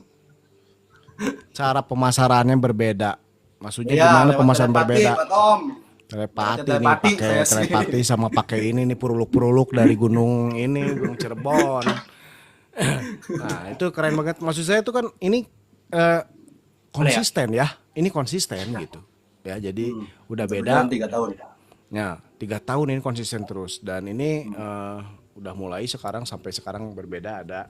S1: Cara pemasarannya berbeda. Maksudnya
S2: Iya,
S1: gimana
S2: lewat
S1: pemasaran
S2: telepati,
S1: berbeda?
S2: Pak Tom. Lewatnya
S1: Telepati nih,
S2: telepati
S1: pakai
S2: saya sih.
S1: telepati sama pakai ini nih puruluk-puruluk dari gunung ini, Gunung Cirebon. Nah, itu keren banget. Maksud saya itu kan ini eh,
S2: Boleh ya?
S1: konsisten ya. Ini konsisten gitu. Ya, jadi udah
S2: Udah
S1: beda.
S2: berjalan 3 tahun.
S1: Ya, 3 tahun ini konsisten terus. Dan ini udah mulai sekarang sampai sekarang berbeda ada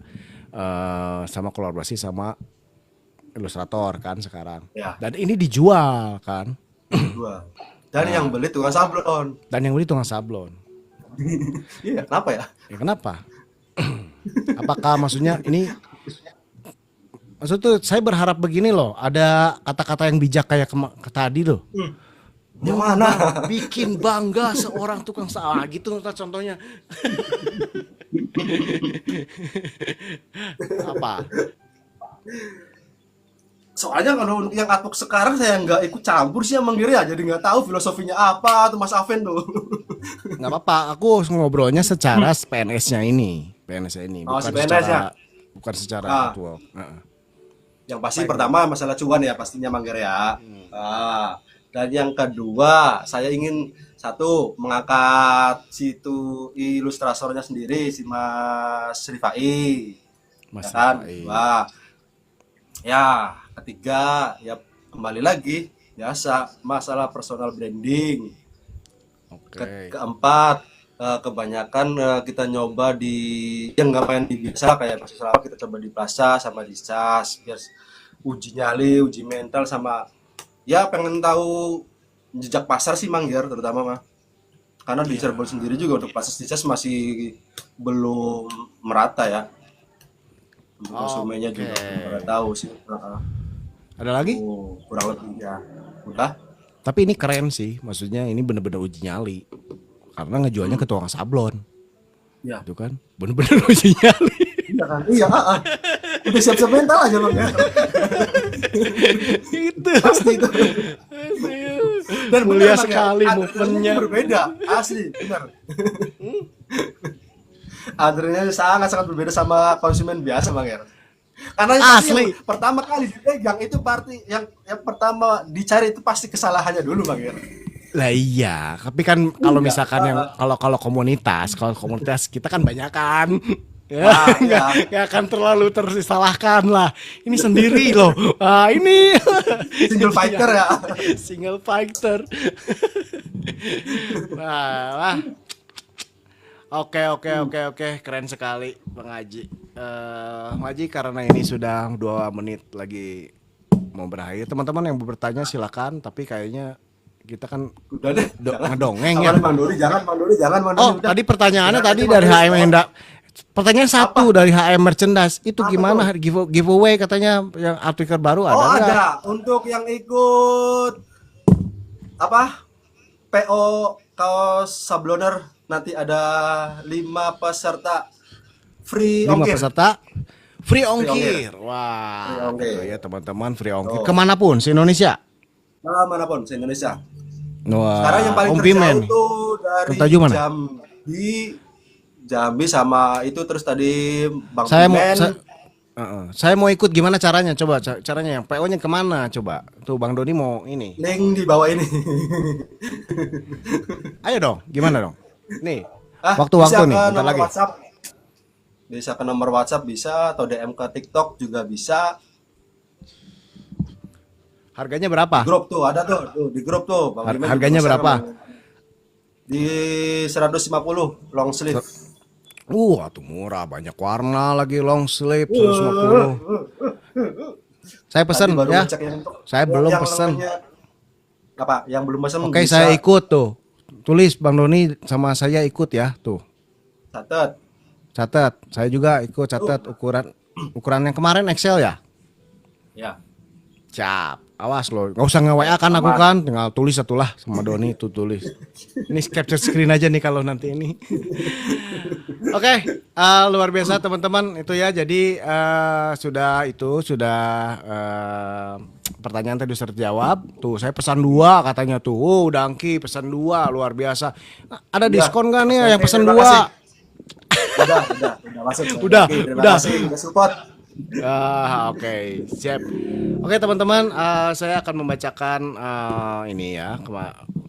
S1: sama kolaborasi sama ilustrator kan sekarang.
S2: Ya,
S1: Dan ini dijual kan.
S2: dua. Dan yang beli tukang sablon.
S1: Dan yang beli tukang sablon.
S2: Iya, kenapa ya?
S1: Ya kenapa? Apakah maksudnya ini maksud tuh saya berharap begini loh, ada kata-kata yang bijak kayak tadi loh.
S2: Yang mana?
S1: Bikin bangga seorang tukang sablon gitu ntar contohnya. Apa?
S2: Soalnya kalau untuk yang artwork sekarang saya nggak ikut campur sih emang ya, jadi nggak tahu filosofinya apa tuh Mas Aven tuh.
S1: Nggak apa-apa, aku ngobrolnya secara PNS-nya ini. PNS-nya ini,
S2: Oh,
S1: bukan
S2: si PNS
S1: secara
S2: ya?
S1: bukan secara
S2: Ah.
S1: artwork. Heeh.
S2: Yang pasti pertama masalah cuan ya pastinya Mangger ya. Dan yang kedua saya ingin satu mengangkat situ ilustratornya sendiri si Mas Rifai.
S1: Mas
S2: Ya kan?
S1: Rifai.
S2: Wah. Ya, ketiga ya kembali lagi biasa masalah personal branding.
S1: Oke.
S2: Keempat kebanyakan kita nyoba di yang nggak pengen di biasa kayak kasus lama kita coba di plaza sama di SAS biar uji nyali, uji mental sama ya pengen tahu jejak pasar sih Mangger terutama mah. Karena di Cirebon sendiri juga untuk plaza di SAS masih belum merata ya. Untuk konsumennya juga
S1: Oke.
S2: belum pada tahu sih.
S1: Ada lagi?
S2: Kurang lebih ya. Udah.
S1: Tapi ini keren sih, maksudnya ini bener-bener uji nyali. Karena ngejualnya ke tukang sablon.
S2: Ya.
S1: Itu kan bener-bener uji nyali.
S2: Iya kan? Iya, udah siap-siap mental aja Bang ya.
S1: Itu.
S2: Pasti itu. Dan
S1: Mulia
S2: benar, Bang, ya,
S1: sekali
S2: adrenalin
S1: movementnya.
S2: berbeda, asli, benar. Adrenalin sangat-sangat berbeda sama konsumen biasa, Bang ya. Karena yang pasti
S1: Asli.
S2: yang pertama kali dipegang itu party yang pertama dicari itu pasti kesalahannya dulu, Bang ya.
S1: Lah iya, tapi kan kalau
S2: Iya,
S1: misalkan yang kalau komunitas kita kan banyak kan. Ya,
S2: Ah, iya.
S1: nggak akan terlalu tersalahkan lah. Ini sendiri loh. Ah, ini
S2: Single fighter ya.
S1: single fighter. Wah. Oke, keren sekali Bang Haji. Bang Haji karena ini sudah 2 menit lagi mau berakhir. Teman-teman yang bertanya silakan, tapi kayaknya kita kan
S2: Udah deh.
S1: ngedongeng ya.
S2: Jangan Bang Dori, jangan Bang Dori, jangan Bang Dori.
S1: Oh,
S2: udah.
S1: tadi pertanyaannya
S2: Jangan,
S1: tadi
S2: Bang
S1: dari
S2: Dori.
S1: HM Hendak. Pertanyaan satu dari HM Merchandise. Itu
S2: Apa
S1: gimana giveaway katanya yang artikel baru ada
S2: Oh,
S1: nggak?
S2: ada. Untuk yang ikut apa? PO kaos sabloner nanti ada 5 peserta free
S1: 5
S2: ongkir.
S1: peserta free
S2: ongkir.
S1: ongkir. Wah,
S2: Free ongkir.
S1: gitu ya teman-teman, free ongkir
S2: Oh.
S1: kemanapun se-Indonesia.
S2: Nah, manapun se Indonesia.
S1: Wah,
S2: Sekarang yang paling
S1: Om Pimen.
S2: terjauh tuh dari
S1: Terjauh mana?
S2: Jambi sama itu terus tadi Bang
S1: Saya mau
S2: Pimen.
S1: saya mau ikut gimana caranya? Coba caranya yang PO-nya kemana? Coba. Tuh Bang Doni mau ini.
S2: Link di bawah ini.
S1: Ayo dong, gimana dong? Nih,
S2: Ah,
S1: waktu-waktu
S2: bisa
S1: nih,
S2: ke
S1: bentar
S2: nomor
S1: lagi.
S2: WhatsApp. Bisa ke nomor WhatsApp bisa atau DM ke TikTok juga bisa.
S1: Harganya berapa?
S2: Grup tuh ada tuh di grup tuh. Bang Pimen juga
S1: Harganya
S2: share,
S1: berapa?
S2: Bang. Di 150 long sleeve.
S1: Tuh murah, banyak warna lagi long sleeve 150. Saya pesan
S2: Tadi baru
S1: ya.
S2: ngecek yang untuk
S1: Saya belum
S2: yang
S1: pesan.
S2: namanya- apa? Yang belum pesan
S1: Oke,
S2: bisa
S1: saya ikut tuh. Tulis Bang Doni sama saya ikut ya, tuh.
S2: catat.
S1: Catat. Saya juga ikut catat ukuran yang kemarin Excel ya.
S2: Ya.
S1: Cap. Awas loh, nggak usah nge-WA kan aku kan, tinggal tulis satulah sama Doni itu tulis. Ini capture screen aja nih kalau nanti ini. Oke, luar biasa teman-teman itu ya. Jadi sudah pertanyaan tadi sudah terjawab. Tuh saya pesan 2 katanya tuh. Oh, Dangki pesan 2 luar biasa. Ada
S2: Iya,
S1: diskon nggak
S2: Mas
S1: nih yang
S2: Dangki,
S1: pesan
S2: terima
S1: 2?
S2: kasih. Udah masuk Mas
S1: Udah,
S2: Dangki. Terima
S1: udah.
S2: kasih udah support.
S1: Oke, siap. Oke, teman-teman, saya akan membacakan ini ya,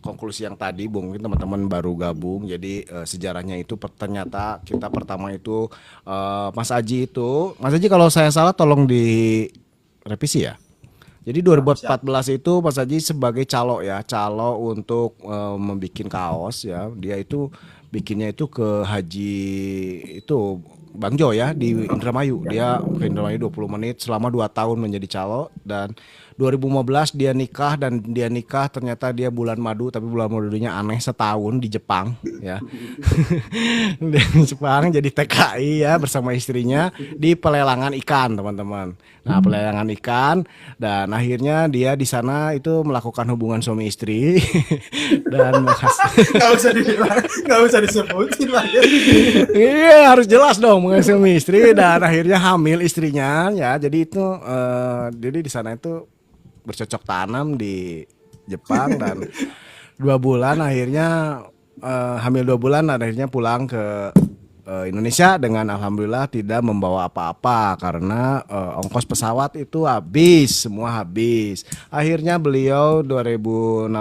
S1: konklusi yang tadi, mungkin teman-teman baru gabung. Jadi sejarahnya itu ternyata kita pertama itu Mas Aji kalau saya salah tolong direvisi ya. Jadi
S2: Siap.
S1: 2014 itu Mas Aji sebagai calo untuk membikin kaos ya. Dia itu bikinnya itu ke Haji itu Bang Jo ya di Indramayu. Dia ke Indramayu 20 menit selama 2 tahun menjadi calo, dan 2015 dia nikah ternyata dia bulan madu, tapi bulan madunya aneh setahun di Jepang ya. Di Jepang jadi TKI ya bersama istrinya di pelelangan ikan, teman-teman. Nah, pelelangan ikan, dan akhirnya dia di sana itu melakukan hubungan suami istri dan
S2: Nggak usah disebutin lah ya.
S1: iya harus jelas dong mengenai suami istri, dan akhirnya hamil istrinya ya. Jadi itu jadi di sana itu bercocok tanam di Jepang, dan 2 bulan akhirnya hamil 2 bulan, dan akhirnya pulang ke Indonesia dengan alhamdulillah tidak membawa apa-apa karena ongkos pesawat itu semua habis. Akhirnya beliau 2016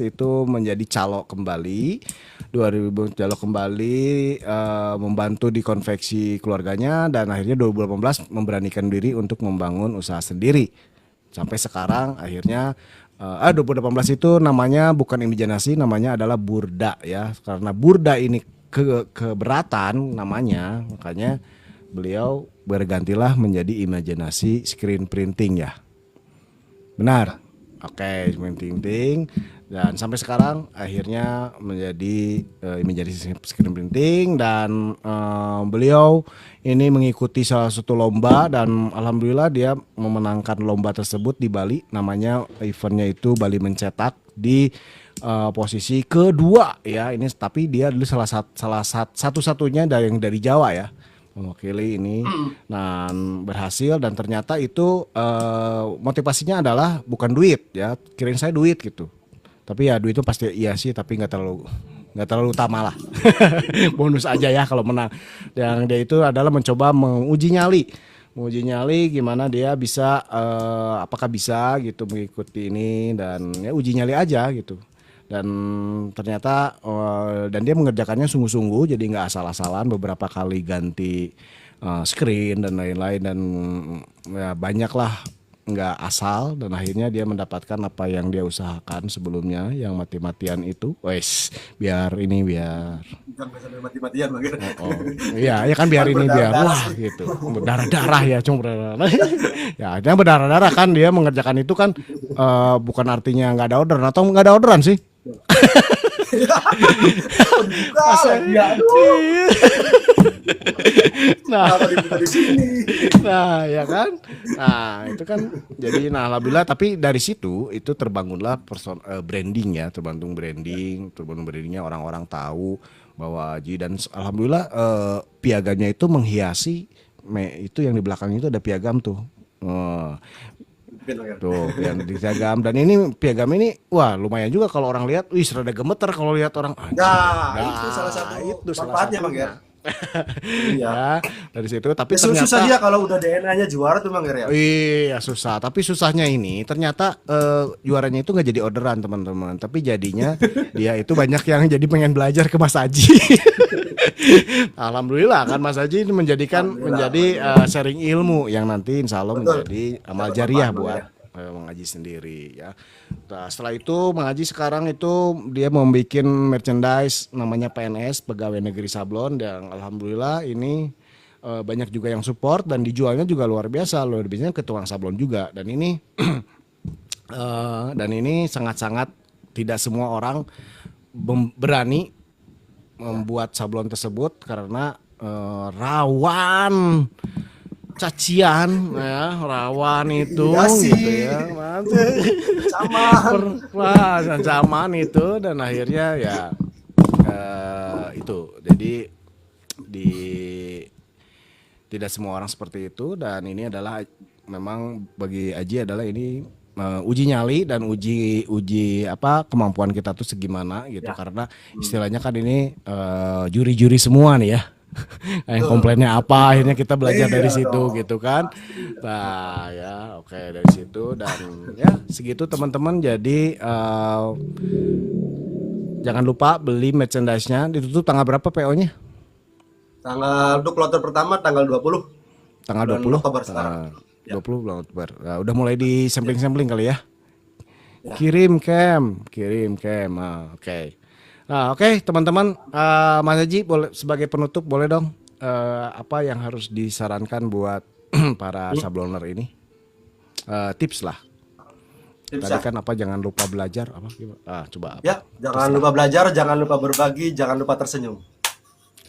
S1: itu menjadi calo kembali. 2000 calo kembali membantu di konveksi keluarganya, dan akhirnya 2018 memberanikan diri untuk membangun usaha sendiri. Sampai sekarang akhirnya 2018 itu namanya bukan imajinasi, namanya adalah Burda ya. Karena Burda ini keberatan namanya, makanya beliau bergantilah menjadi imajinasi screen printing ya. Benar. Oke, screen printing, dan sampai sekarang akhirnya menjadi screen printing, dan beliau ini mengikuti salah satu lomba, dan alhamdulillah dia memenangkan lomba tersebut di Bali. Namanya eventnya itu Bali Mencetak di posisi kedua ya. Ini tapi dia dulu satu-satunya dari Jawa ya mewakili ini. Nah, berhasil, dan ternyata itu motivasinya adalah bukan duit ya. Kirain saya duit gitu. Tapi ya duit itu pasti iya sih, tapi nggak terlalu utama lah. Bonus aja ya kalau menang. Yang dia itu adalah mencoba menguji nyali gimana dia bisa apakah bisa gitu mengikuti ini, dan ya uji nyali aja gitu. Dan ternyata dan dia mengerjakannya sungguh-sungguh, jadi nggak asal-asalan, beberapa kali ganti screen dan lain-lain, dan ya banyak lah nggak asal, dan akhirnya dia mendapatkan apa yang dia usahakan sebelumnya yang mati-matian itu. Wes, biar
S2: Jangan sampai mati-matian Bang.
S1: oh, iya ya kan biar ini biar wah gitu berdarah-darah ya, cuma berdarah. Ya akhirnya berdarah-darah kan, dia mengerjakan itu kan bukan artinya nggak ada orderan, atau nggak ada orderan sih.
S2: Ya,
S1: Nah,
S2: dibuka di sini.
S1: nah ya kan, nah itu kan jadi alhamdulillah, tapi dari situ itu terbangunlah branding ya, terbangun brandingnya, orang-orang tahu bahwa Haji, dan alhamdulillah piaganya itu menghiasi itu yang di belakang itu ada piagam tuh. Tuh yang di piagam, dan ini piagam ini wah lumayan juga kalau orang lihat, wih rada gemeter kalau lihat orang.
S2: Nah, itu salah satu manfaatnya Bang ya.
S1: Ya, dari situ, tapi
S2: Ya,
S1: ternyata
S2: susah dia kalau udah DNA-nya juara tuh Bang ya.
S1: iya susah, tapi susahnya ini ternyata juaranya itu nggak jadi orderan teman-teman, tapi jadinya dia itu banyak yang jadi pengen belajar ke Mas Aji. Alhamdulillah kan Mas Aji ini menjadi sharing ilmu yang nanti insya Allah menjadi amal jariah buat mengaji sendiri ya. Nah, setelah itu mengaji sekarang itu dia membuat merchandise namanya PNS Pegawai Negeri Sablon, dan alhamdulillah ini banyak juga yang support, dan dijualnya juga luar biasa ke tukang sablon juga, dan ini sangat-sangat tidak semua orang berani membuat sablon tersebut karena rawan cacian ya, rawan itu gitu ya, ancaman itu, dan akhirnya ya itu jadi tidak semua orang seperti itu, dan ini adalah memang bagi Aji adalah ini uji nyali dan uji uji apa kemampuan kita tuh segimana gitu
S2: Ya.
S1: karena istilahnya kan ini juri-juri semua nih ya. Yang komplainnya apa akhirnya kita belajar dari
S2: Iya
S1: situ
S2: dong.
S1: gitu kan. Nah ya oke dari situ dan ya segitu teman-teman jadi jangan lupa beli merchandise-nya. Ditutup tanggal berapa PO-nya?
S2: Untuk kloter pertama tanggal 20
S1: Tanggal
S2: bulan
S1: 20.
S2: Oktober sekarang. Ya.
S1: 20 bulan Oktober. Nah, udah mulai di sampling-sampling kali ya. Kirim Cam. Ah, oke. Nah, oke teman-teman, Mas Haji boleh sebagai penutup boleh dong apa yang harus disarankan buat para sabloner ini? Tips lah.
S2: Tips
S1: Tadi
S2: ya.
S1: kan apa jangan lupa belajar apa? Coba apa?
S2: Ya, jangan lupa belajar, jangan lupa berbagi, jangan lupa tersenyum.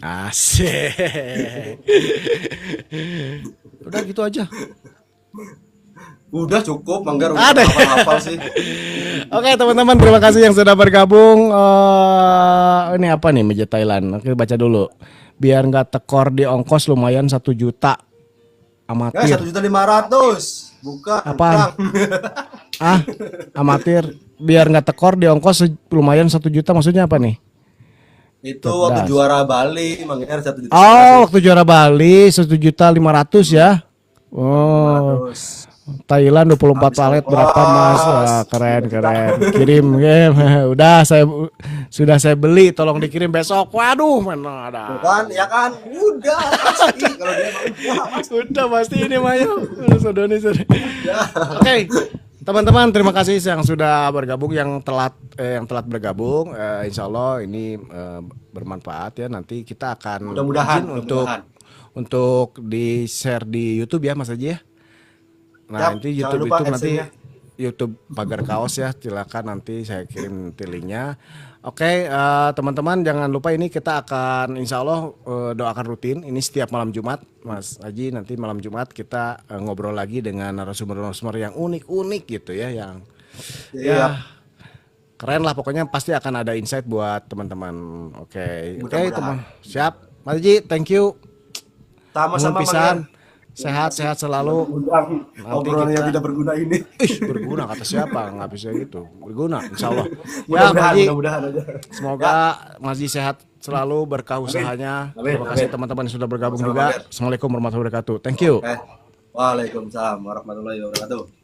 S1: Asik. Udah gitu aja.
S2: Udah cukup, Manggar udah
S1: Ada.
S2: hafal-hafal sih.
S1: Oke teman-teman terima kasih yang sudah bergabung. Ini apa nih meja Thailand? Oke baca dulu. Biar nggak tekor di ongkos lumayan 1 juta.
S2: Ya,
S1: Amatir.
S2: 1.500.000. Bukan.
S1: Apaan?
S2: Bang.
S1: Amatir. Biar nggak tekor di ongkos lumayan 1 juta maksudnya apa nih?
S2: Itu waktu juara Bali, Manggar 1.500.000.
S1: Oh waktu juara Bali 1.500.000 ya. Oh Thailand 24 palet berapa Mas? Wah, keren. Kirim game. Sudah saya beli, tolong dikirim besok. Waduh, mana ada.
S2: Bukan, ya kan? Udah pasti kalau dia mau udah pasti.
S1: Udah pasti ini Mayu. Oke. Teman-teman, terima kasih yang sudah bergabung, yang telat bergabung. Insya Allah ini bermanfaat ya. Nanti kita akan
S2: Mudah-mudahan,
S1: izin
S2: mudah-mudahan.
S1: untuk di share di YouTube ya Mas Haji ya. Nah,
S2: Yap,
S1: nanti
S2: jangan
S1: YouTube
S2: lupa
S1: itu nanti
S2: adsense-nya.
S1: YouTube Pagar Kaos ya. Silakan nanti saya kirim nanti linknya. Oke, teman-teman jangan lupa ini kita akan insya Allah doakan rutin. Ini setiap malam Jumat, Mas Haji. Nanti malam Jumat kita ngobrol lagi dengan narasumber-narasumber yang unik-unik gitu ya, yang
S2: Iya.
S1: keren lah. Pokoknya pasti akan ada insight buat teman-teman. Oke,
S2: Mudah-mudahan.
S1: teman. Siap, Mas Haji. Thank you.
S2: Sama-sama
S1: Nuhun pisan.
S2: Manggar.
S1: Sehat-sehat selalu.
S2: Obrolan yang
S1: kita-
S2: tidak berguna ini.
S1: Berguna kata siapa? Nggak bisa gitu. Berguna, insya Allah. Ya,
S2: Mudah-mudahan,
S1: Mas Haji.
S2: mudah-mudahan aja.
S1: Semoga Mas Haji sehat selalu, berkah usahanya.
S2: Amin,
S1: Terima kasih
S2: amin.
S1: teman-teman yang sudah bergabung
S2: Sama-sama,
S1: juga.
S2: Mas.
S1: Assalamualaikum warahmatullahi wabarakatuh. Thank you.
S2: Waalaikumsalam warahmatullahi wabarakatuh.